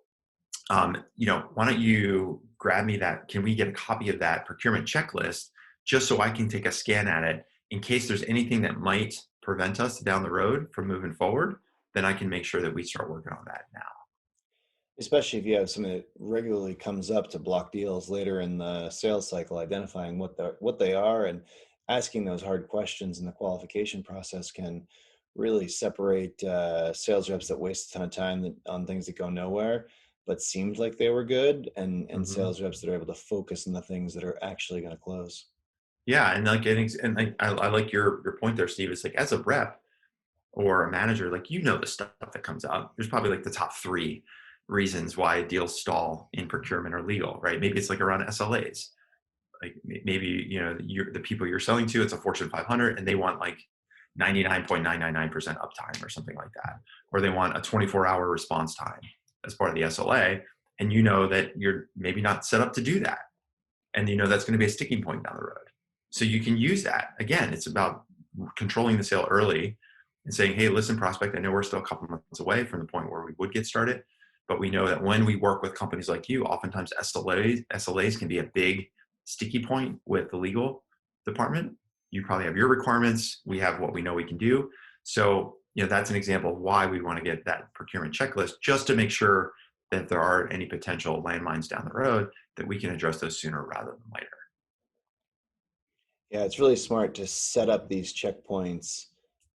why don't you grab me that? Can we get a copy of that procurement checklist just so I can take a scan at it in case there's anything that might prevent us down the road from moving forward? Then I can make sure that we start working on that now. Especially if you have something that regularly comes up to block deals later in the sales cycle, identifying what they are and asking those hard questions in the qualification process can really separate sales reps that waste a ton of time on things that go nowhere, but seemed like they were good, and sales reps that are able to focus on the things that are actually going to close. Yeah, and I like your point there, Steve. It's like as a rep or a manager, like the stuff that comes out. There's probably like the top 3 reasons why deals stall in procurement or legal, right? Maybe it's like around SLAs. Like maybe the people you're selling to, it's a Fortune 500, and they want like 99.999% uptime or something like that, or they want a 24-hour response time as part of the SLA, and that you're maybe not set up to do that, and that's going to be a sticking point down the road. So you can use that. Again, it's about controlling the sale early and saying, hey, listen, prospect, I know we're still a couple months away from the point where we would get started, but we know that when we work with companies like you, oftentimes SLAs can be a big sticky point with the legal department. You probably have your requirements. We have what we know we can do. So, that's an example of why we want to get that procurement checklist, just to make sure that if there are any potential landmines down the road, that we can address those sooner rather than later. Yeah, it's really smart to set up these checkpoints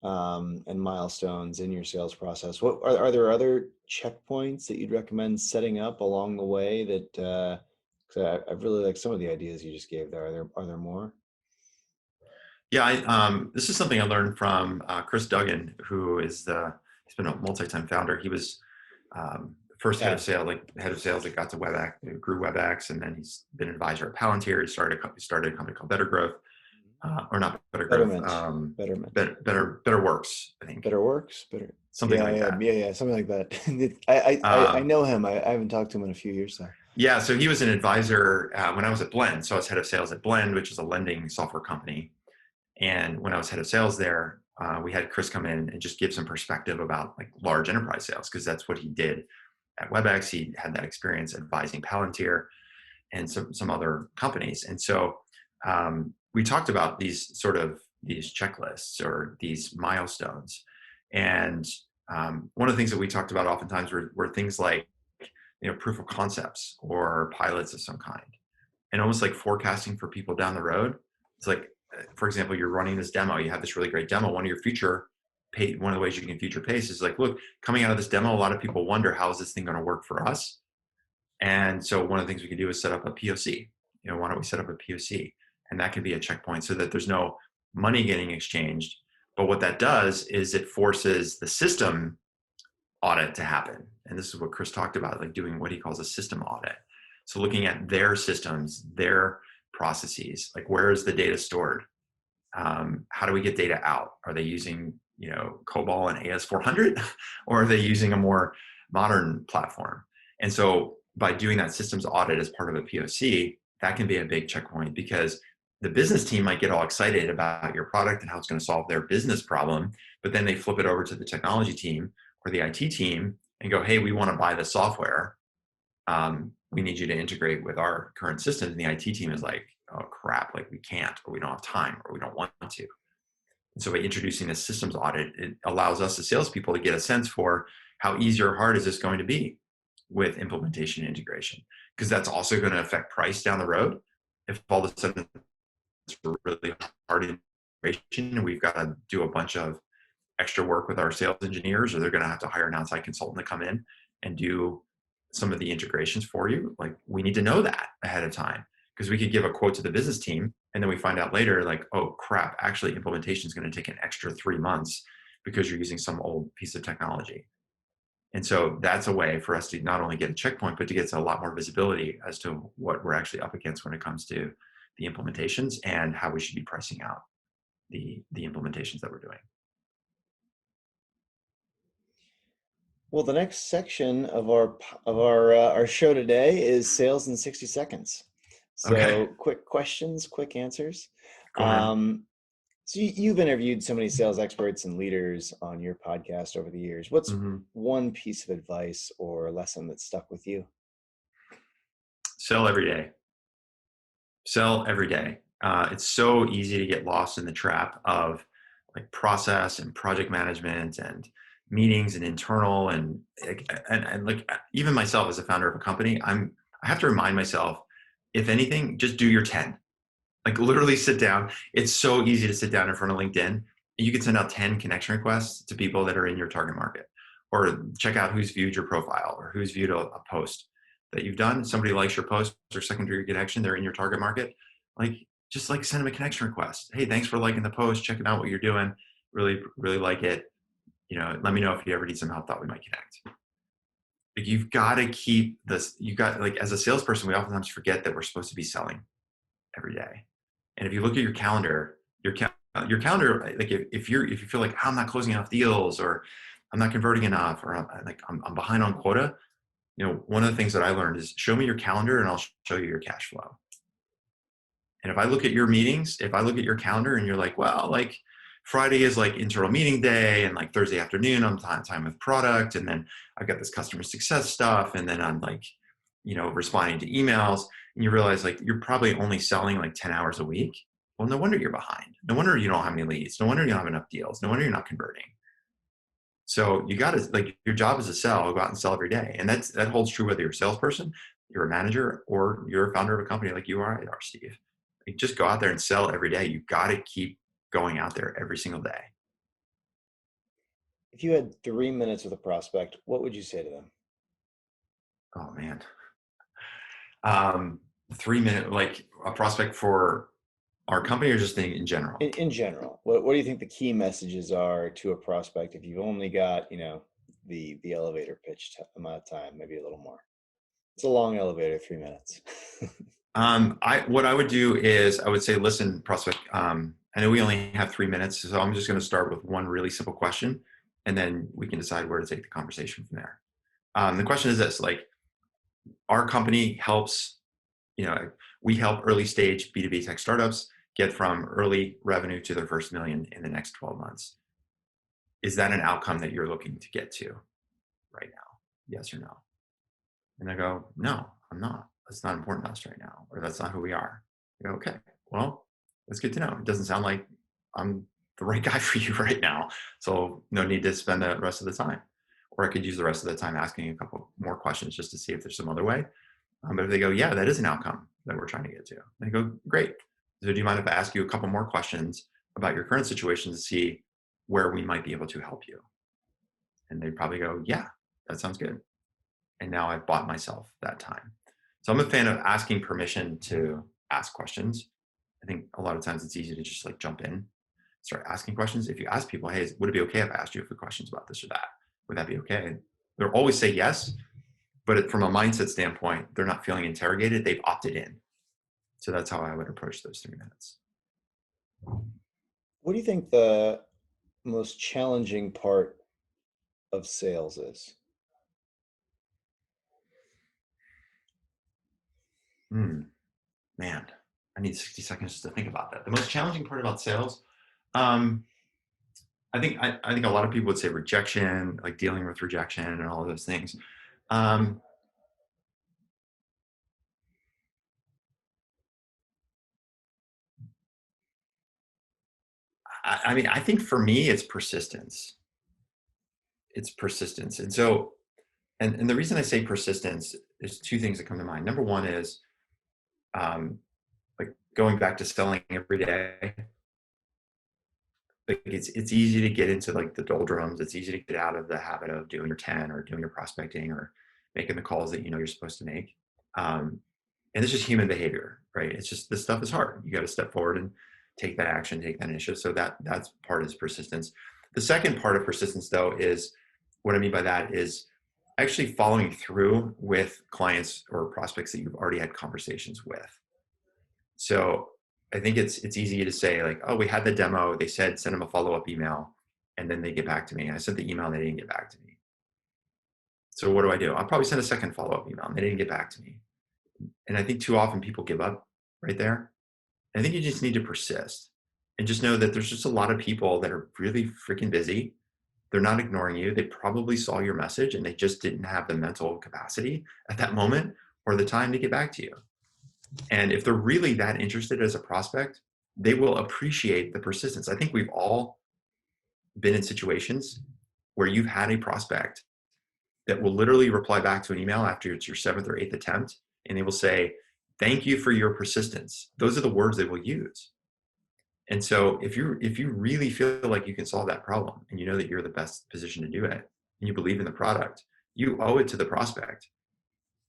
and milestones in your sales process. What are there other checkpoints that you'd recommend setting up along the way that 'cause I really like some of the ideas you just gave there. Are there more? Yeah, this is something I learned from Chris Duggan, he's been a multi-time founder. He was first head Yeah. of sales that got to WebEx, grew WebEx, and then he's been an advisor at Palantir. He started a company called Better Growth, or not Better Growth, Betterment. Better Works, I think, Better works. something Yeah, like yeah, that. yeah, yeah. Something like that. I Uh, know him. I haven't talked to him in a few years though. Yeah, so he was an advisor when I was at Blend. So I was head of sales at Blend, which is a lending software company. And when I was head of sales there, we had Chris come in and just give some perspective about like large enterprise sales, because that's what he did at WebEx. He had that experience advising Palantir and some other companies. And so we talked about these checklists or these milestones. And one of the things that we talked about oftentimes were things like, proof of concepts or pilots of some kind, and almost like forecasting for people down the road. It's like, for example, you're running this demo, you have this really great demo. One of the ways you can future pace is like, look, coming out of this demo, a lot of people wonder, how is this thing going to work for us? And so one of the things we can do is set up a POC. Why don't we set up a POC? And that can be a checkpoint so that there's no money getting exchanged. But what that does is it forces the system audit to happen. And this is what Chris talked about, like doing what he calls a system audit. So looking at their systems, their processes, like where is the data stored? How do we get data out? Are they using, COBOL and AS400 or are they using a more modern platform? And so by doing that systems audit as part of a POC, that can be a big checkpoint, because the business team might get all excited about your product and how it's going to solve their business problem, but then they flip it over to the technology team or the IT team and go, hey, we want to buy the software. We need you to integrate with our current systems. And the IT team is like, oh crap, like we can't, or we don't have time, or we don't want to. And so by introducing a systems audit, it allows us as salespeople to get a sense for how easy or hard is this going to be with implementation and integration, because that's also going to affect price down the road. If all of a sudden it's really hard integration and we've got to do a bunch of extra work with our sales engineers, or they're going to have to hire an outside consultant to come in and do some of the integrations for you, like we need to know that ahead of time, because we could give a quote to the business team and then we find out later, like, oh crap, actually implementation is going to take an extra 3 months because you're using some old piece of technology. And so that's a way for us to not only get a checkpoint, but to get a lot more visibility as to what we're actually up against when it comes to the implementations and how we should be pricing out the implementations that we're doing. Well, the next section of our show today is sales in 60 seconds. So Okay. quick questions, quick answers. Go ahead. So you've interviewed so many sales experts and leaders on your podcast over the years. What's Mm-hmm. one piece of advice or lesson that stuck with you? Sell every day. Sell every day. It's so easy to get lost in the trap of like process and project management and meetings and internal and like even myself as a founder of a company, I have to remind myself, if anything, just do your 10. Like literally sit down. It's so easy to sit down in front of LinkedIn and you can send out 10 connection requests to people that are in your target market, or check out who's viewed your profile or who's viewed a post that you've done. Somebody likes your post or secondary connection, they're in your target market. Like just like send them a connection request. Hey, thanks for liking the post, checking out what you're doing. Really, really like it. Let me know if you ever need some help, thought we might connect. Like you've got to keep this, like as a salesperson, we oftentimes forget that we're supposed to be selling every day. And if you look at your calendar, your calendar, like if you feel like I'm not closing enough deals or I'm not converting enough or I'm behind on quota, one of the things that I learned is show me your calendar and I'll show you your cash flow. And if I look at your meetings, if I look at your calendar and you're like, well, like Friday is like internal meeting day and like Thursday afternoon I'm time with product. And then I've got this customer success stuff. And then I'm like, responding to emails, and you realize like you're probably only selling like 10 hours a week. Well, no wonder you're behind. No wonder you don't have any leads. No wonder you don't have enough deals. No wonder you're not converting. So you got to, like, your job is to sell, go out and sell every day. And that holds true whether you're a salesperson, you're a manager, or you're a founder of a company like you are, Steve. Like, just go out there and sell every day. You got to keep going out there every single day. If you had 3 minutes with a prospect, what would you say to them? Oh man. 3 minute, like a prospect for our company or just in general? In general, what do you think the key messages are to a prospect if you've only got, the elevator pitch amount of time, maybe a little more? It's a long elevator, 3 minutes. What I would do is I would say, listen, prospect, I know we only have 3 minutes, so I'm just going to start with one really simple question, and then we can decide where to take the conversation from there. The question is this, like, Our company helps, you know, we help early stage B2B tech startups get from early revenue to their first million in the next 12 months. Is that an outcome that you're looking to get to right now? Yes or no? And I go, no, I'm not. That's not important to us right now, or that's not who we are. I go, okay, well, that's good to know. It doesn't sound like I'm the right guy for you right now. So no need to spend the rest of the time. Or I could use the rest of the time asking a couple more questions just to see if there's some other way. But if they go, yeah, that is an outcome that we're trying to get to. And I go, great. So do you mind if I ask you a couple more questions about your current situation to see where we might be able to help you? And they probably go, yeah, that sounds good. And now I've bought myself that time. So I'm a fan of asking permission to ask questions. I think a lot of times it's easy to just like jump in, start asking questions. If you ask people, hey, would it be okay if I asked you a few questions about this or that? Would that be okay? They'll always say yes, but from a mindset standpoint, they're not feeling interrogated. They've opted in. So that's how I would approach those 3 minutes. What do you think the most challenging part of sales is? Hmm, man, I need 60 seconds to think about that. The most challenging part about sales, um, I think a lot of people would say rejection, like dealing with rejection and all of those things. Um, I mean, I think for me, it's persistence. It's persistence. And so, and the reason I say persistence is two things that come to mind. Number one is um, like going back to selling every day. Like it's easy to get into like the doldrums. It's easy to get out of the habit of doing your 10 or doing your prospecting or making the calls that you know you're supposed to make. Um, and it's just human behavior, right? It's just this stuff is hard. You got to step forward and take that action, take that initiative. So that's part is persistence. The second part of persistence, though, is what I mean by that is actually following through with clients or prospects that you've already had conversations with. So I think it's easy to say like, oh, we had the demo. They said send them a follow-up email, and then they get back to me. I sent the email and they didn't get back to me. So what do? I'll probably send a second follow-up email and they didn't get back to me. And I think too often people give up right there. I think you just need to persist and just know that there's just a lot of people that are really freaking busy. They're not ignoring you. They probably saw your message and they just didn't have the mental capacity at that moment or the time to get back to you. And if they're really that interested as a prospect, they will appreciate the persistence. I think we've all been in situations where you've had a prospect that will literally reply back to an email after it's your seventh or eighth attempt, and they will say, "Thank you for your persistence." Those are the words they will use. And so if you really feel like you can solve that problem and you know that you're the best position to do it and you believe in the product, you owe it to the prospect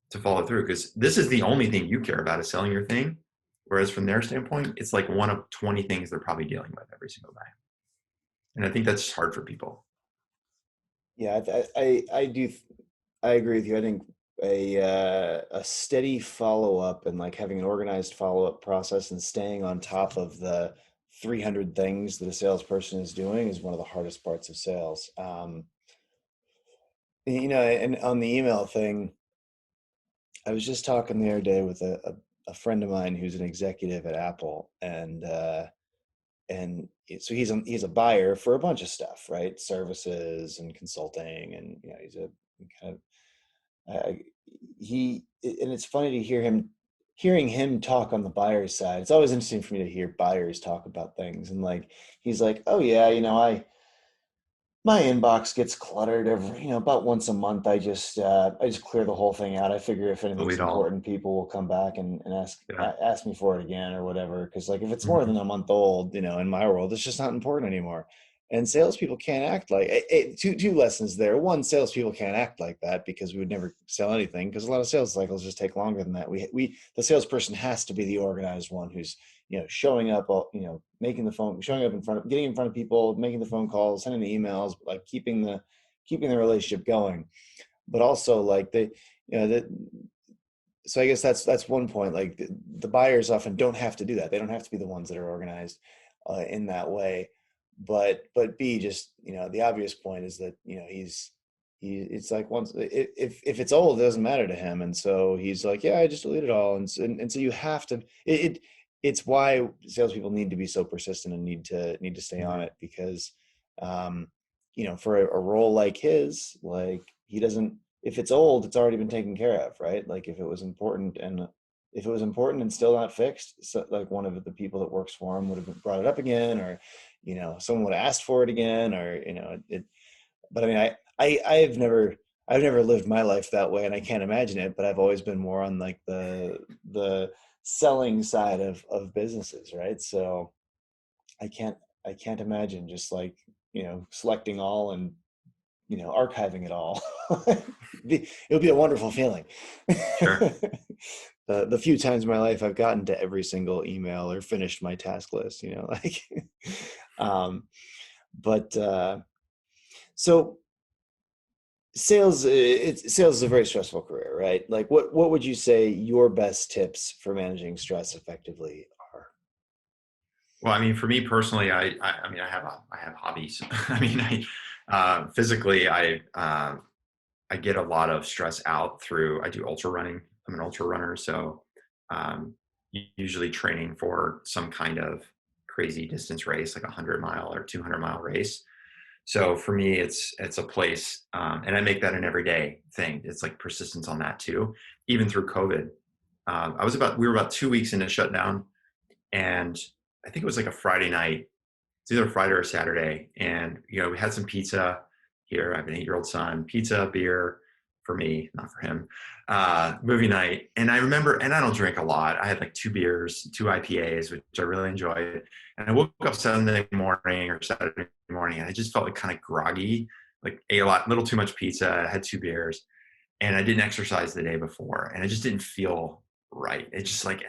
to follow through because this is the only thing you care about is selling your thing. Whereas from their standpoint, it's like one of 20 things they're probably dealing with every single day. And I think that's hard for people. Yeah, I do. I agree with you. I think a steady follow up and like having an organized follow up process and staying on top of the 300 things that a salesperson is doing is one of the hardest parts of sales. And on the email thing, I was just talking the other day with a friend of mine who's an executive at Apple, and so he's a buyer for a bunch of stuff, right? Services and consulting, and he's a kind of and it's funny to hearing him talk on the buyer's side. It's always interesting for me to hear buyers talk about things, and like he's like, oh yeah, my inbox gets cluttered every, about once a month. I just clear the whole thing out. I figure if But anything's we'd all, important, people will come back and yeah. ask me for it again or whatever. Because like if it's more Mhm. than a month old, in my world, it's just not important anymore. And salespeople can't act like two lessons there. One, salespeople can't act like that because we would never sell anything because a lot of sales cycles just take longer than that. The salesperson has to be the organized one who's showing up, making the phone, showing up getting in front of people, making the phone calls, sending the emails, like keeping the relationship going. But also like the so I guess that's one point. Like the buyers often don't have to do that. They don't have to be the ones that are organized in that way. But B, just the obvious point is that it's like once if it's old, it doesn't matter to him, and so he's like, yeah, I just delete it all, and so you have to. It's why salespeople need to be so persistent and need to stay on Mhm. it because, um, for a role like his, like he doesn't. If it's old, it's already been taken care of, right? Like if it was important and still not fixed, so like one of the people that works for him would have brought it up again, or someone would have asked for it again, or it. But I mean, I've never lived my life that way, and I can't imagine it. But I've always been more on like the selling side of businesses, right? So I can't I can't imagine just like selecting all and archiving it all. It would be a wonderful feeling. Sure. The few times in my life I've gotten to every single email or finished my task list, like, um, but so sales is a very stressful career, right? Like what would you say your best tips for managing stress effectively are? Well, I mean, for me personally, I mean, I have hobbies. I mean, physically, I get a lot of stress out through, I do ultra running. I'm an ultra runner. So, usually training for some kind of crazy distance race, like 100-mile or 200-mile race. So for me, it's a place, and I make that an everyday thing. It's like persistence on that too, even through COVID. We were about 2 weeks into shutdown, and I think it was like a Friday night. It's either Friday or Saturday, and we had some pizza here. I have an 8-year-old son. Pizza, beer for me, not for him. Movie night, and I remember, and I don't drink a lot. I had like 2 beers, 2 IPAs, which I really enjoyed. And I woke up Sunday morning or Saturday morning, and I just felt like kind of groggy, like ate a little too much pizza. I had 2 beers, and I didn't exercise the day before, and I just didn't feel right. It's just like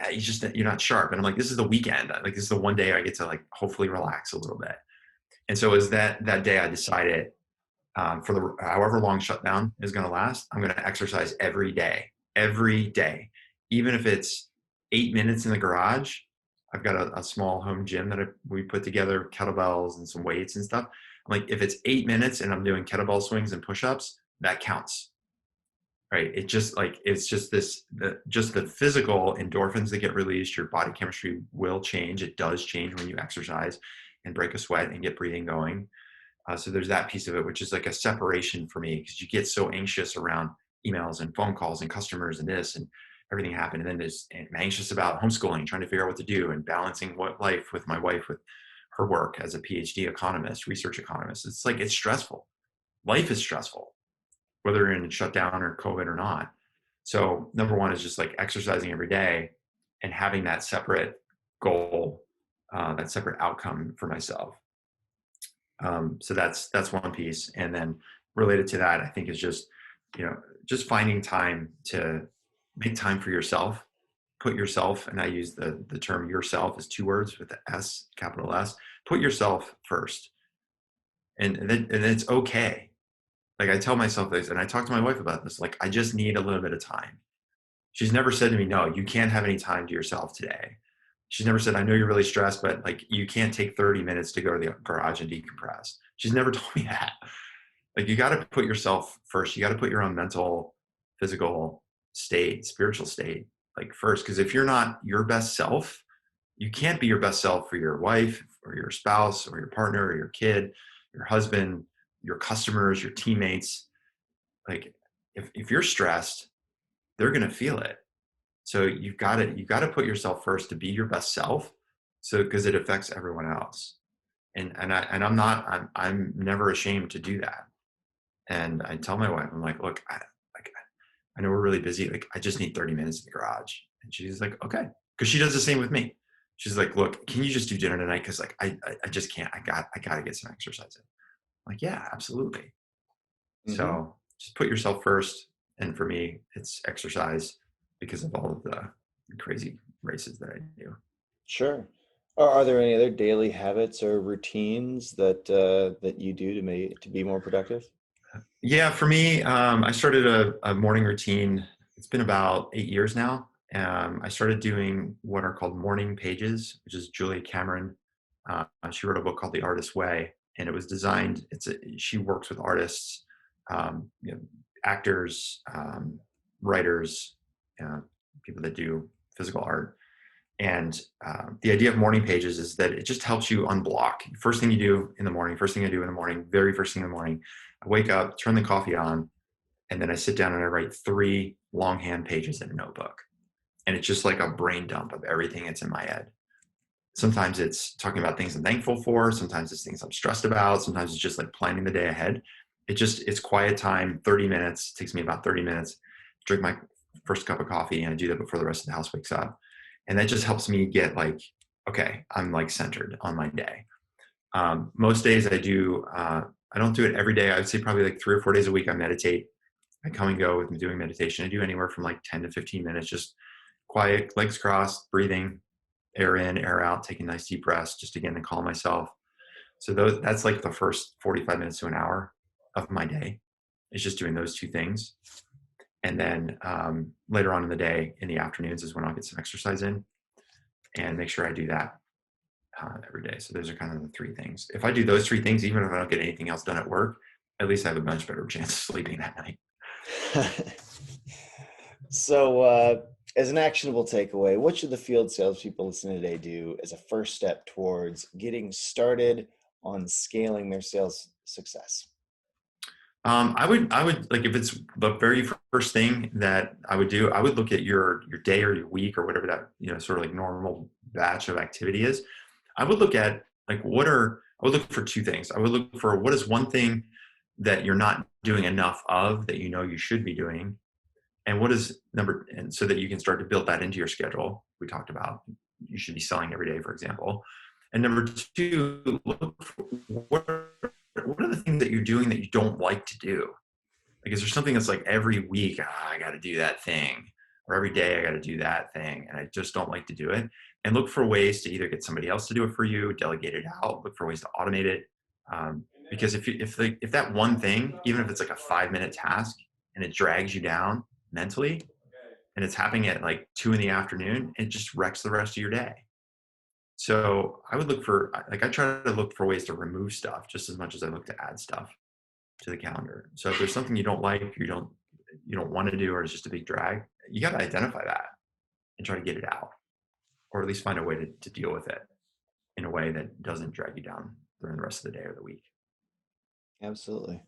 you're not sharp. And I'm like, this is the weekend. Like this is the one day I get to like hopefully relax a little bit. And so as that day I decided, for the however long shutdown is going to last, I'm going to exercise every day, even if it's 8 minutes in the garage. I've got a small home gym that we put together, kettlebells and some weights and stuff. I'm like, if it's 8 minutes and I'm doing kettlebell swings and push-ups, that counts. Right. It's just just the physical endorphins that get released. Your body chemistry will change. It does change when you exercise and break a sweat and get breathing going. So there's that piece of it, which is like a separation for me, because you get so anxious around emails and phone calls and customers and this and everything happened. And then I'm anxious about homeschooling, trying to figure out what to do, and balancing what life with my wife, with her work as a PhD economist, research economist. It's stressful. Life is stressful, whether you're in shutdown or COVID or not. So number one is just like exercising every day and having that separate goal, that separate outcome for myself. So that's one piece. And then related to that, I think is just finding time to make time for yourself, put yourself, and I use the term yourself as 2 words with the S, capital S, put yourself first. And it's okay. Like I tell myself this, and I talk to my wife about this, like I just need a little bit of time. She's never said to me, no, you can't have any time to yourself today. She's never said, I know you're really stressed, but like you can't take 30 minutes to go to the garage and decompress. She's never told me that. Like you got to put yourself first. You got to put your own mental, physical state, spiritual state like first. Because if you're not your best self, you can't be your best self for your wife or your spouse or your partner or your kid, your husband, your customers, your teammates. Like if you're stressed, they're going to feel it. So you got to put yourself first to be your best self. So because it affects everyone else. I'm never ashamed to do that. And I tell my wife, I'm like, look, I know we're really busy. Like I just need 30 minutes in the garage. And she's like, okay. Because she does the same with me. She's like, look, can you just do dinner tonight? Because like I just can't. I gotta get some exercise in. I'm like, yeah, absolutely. Hmm. So just put yourself first. And for me, it's exercise because of all of the crazy races that I do. Sure. Are there any other daily habits or routines that you do to be more productive? Yeah, for me, I started a morning routine. It's been about 8 years now. I started doing what are called morning pages, which is Julia Cameron. She wrote a book called The Artist's Way, and it was designed. She works with artists you know, actors, writers, uh, people that do physical art. And the idea of morning pages is that it just helps you unblock. First thing you do in the morning, first thing I do in the morning, very first thing in the morning, I wake up, turn the coffee on, and then I sit down and I write 3 longhand pages in a notebook. And it's just like a brain dump of everything that's in my head. Sometimes it's talking about things I'm thankful for. Sometimes it's things I'm stressed about. Sometimes it's just like planning the day ahead. It's quiet time, 30 minutes. It takes me about 30 minutes. Drink my first cup of coffee, and I do that before the rest of the house wakes up. And that just helps me get like, okay, I'm like centered on my day. Most days I don't do it every day. I would say probably like 3 or 4 days a week I meditate. I come and go with doing meditation. I do anywhere from like 10 to 15 minutes, just quiet, legs crossed, breathing, air in, air out, taking nice deep breaths, just again to calm myself. So that's like the first 45 minutes to an hour of my day. It's just doing those 2 things. And then later on in the day, in the afternoons, is when I'll get some exercise in and make sure I do that every day. So those are kind of the 3 things. If I do those 3 things, even if I don't get anything else done at work, at least I have a much better chance of sleeping that night. So, as an actionable takeaway, what should the field salespeople listening today do as a first step towards getting started on scaling their sales success? I would like, if it's the very first thing that I would do, I would look at your day or your week or whatever that, sort of like normal batch of activity is. I would look at like, I would look for 2 things. I would look for what is one thing that you're not doing enough of that you should be doing, and what is and so that you can start to build that into your schedule. We talked about you should be selling every day, for example. And number 2, look for what are the things that you're doing that you don't like to do? Like, is there something that's like every week, I got to do that thing, or every day I got to do that thing, and I just don't like to do it? And look for ways to either get somebody else to do it for you, delegate it out, look for ways to automate it. Because if that one thing, even if it's like a 5-minute task, and it drags you down mentally, and it's happening at like 2 in the afternoon, it just wrecks the rest of your day. So I would I try to look for ways to remove stuff just as much as I look to add stuff to the calendar. So if there's something you don't like, or you don't want to do, or it's just a big drag, you got to identify that and try to get it out, or at least find a way to deal with it in a way that doesn't drag you down during the rest of the day or the week. Absolutely.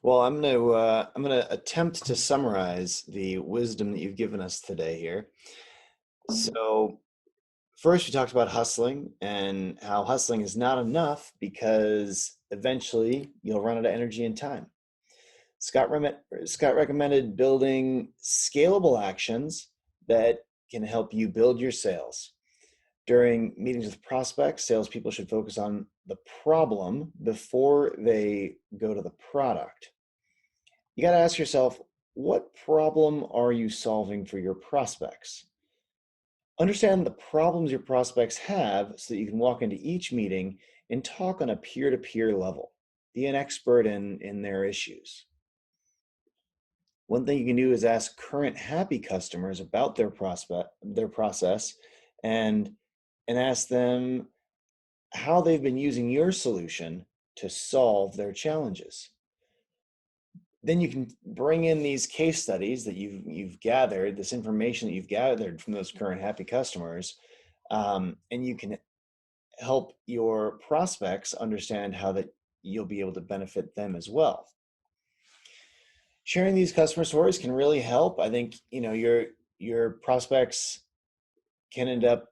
Well, I'm gonna attempt to summarize the wisdom that you've given us today here. So, first, we talked about hustling and how hustling is not enough because eventually you'll run out of energy and time. Scott recommended building scalable actions that can help you build your sales. During meetings with prospects, salespeople should focus on the problem before they go to the product. You got to ask yourself, what problem are you solving for your prospects? Understand the problems your prospects have so that you can walk into each meeting and talk on a peer-to-peer level. Be an expert in their issues. One thing you can do is ask current happy customers about their process, and ask them how they've been using your solution to solve their challenges. Then you can bring in these case studies that you've gathered, this information that you've gathered from those current happy customers, and you can help your prospects understand how that you'll be able to benefit them as well. Sharing these customer stories can really help. I think your prospects can end up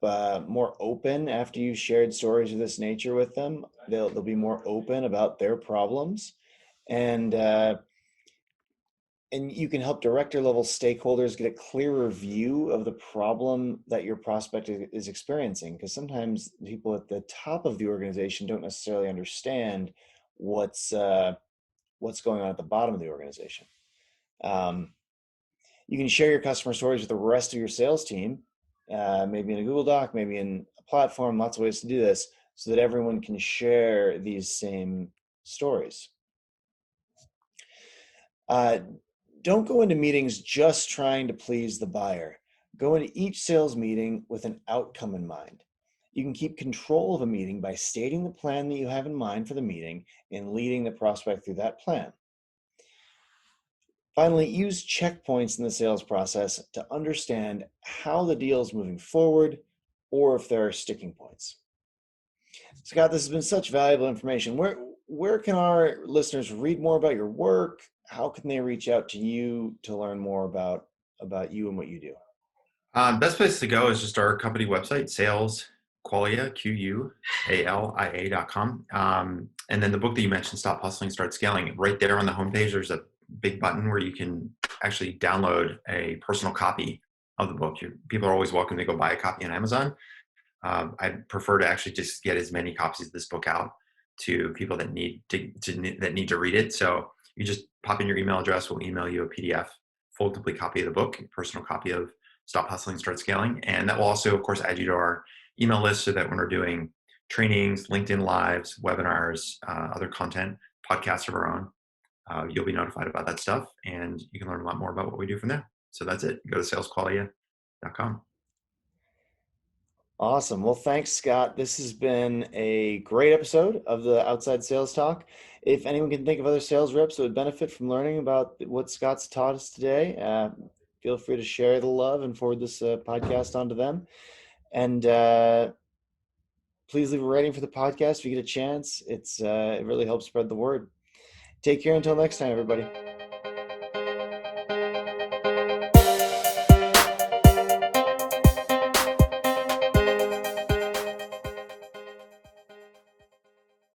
more open after you shared stories of this nature with them. They'll be more open about their problems, and you can help director level stakeholders get a clearer view of the problem that your prospect is experiencing, because sometimes people at the top of the organization don't necessarily understand what's going on at the bottom of the organization. You can share your customer stories with the rest of your sales team, maybe in a Google Doc, maybe in a platform, lots of ways to do this, so that everyone can share these same stories. Don't go into meetings just trying to please the buyer. Go into each sales meeting with an outcome in mind. You can keep control of a meeting by stating the plan that you have in mind for the meeting and leading the prospect through that plan. Finally, use checkpoints in the sales process to understand how the deal is moving forward or if there are sticking points. Scott, this has been such valuable information. Where can our listeners read more about your work? How can they reach out to you to learn more about you and what you do? Best place to go is just our company website, SalesQualia, QUALIA.com. And then the book that you mentioned, Stop Hustling, Start Scaling, right there on the homepage, there's a big button where you can actually download a personal copy of the book. People are always welcome to go buy a copy on Amazon. I prefer to actually just get as many copies of this book out to people that need to read it. So you just pop in your email address. We'll email you a PDF, full complete copy of the book, a personal copy of Stop Hustling, Start Scaling. And that will also, of course, add you to our email list so that when we're doing trainings, LinkedIn Lives, webinars, other content, podcasts of our own, you'll be notified about that stuff. And you can learn a lot more about what we do from there. So that's it. Go to salesqualia.com. Awesome. Well, thanks, Scott. This has been a great episode of the Outside Sales Talk. If anyone can think of other sales reps that would benefit from learning about what Scott's taught us today, feel free to share the love and forward this podcast onto them. And please leave a rating for the podcast if you get a chance. It really helps spread the word. Take care until next time, everybody.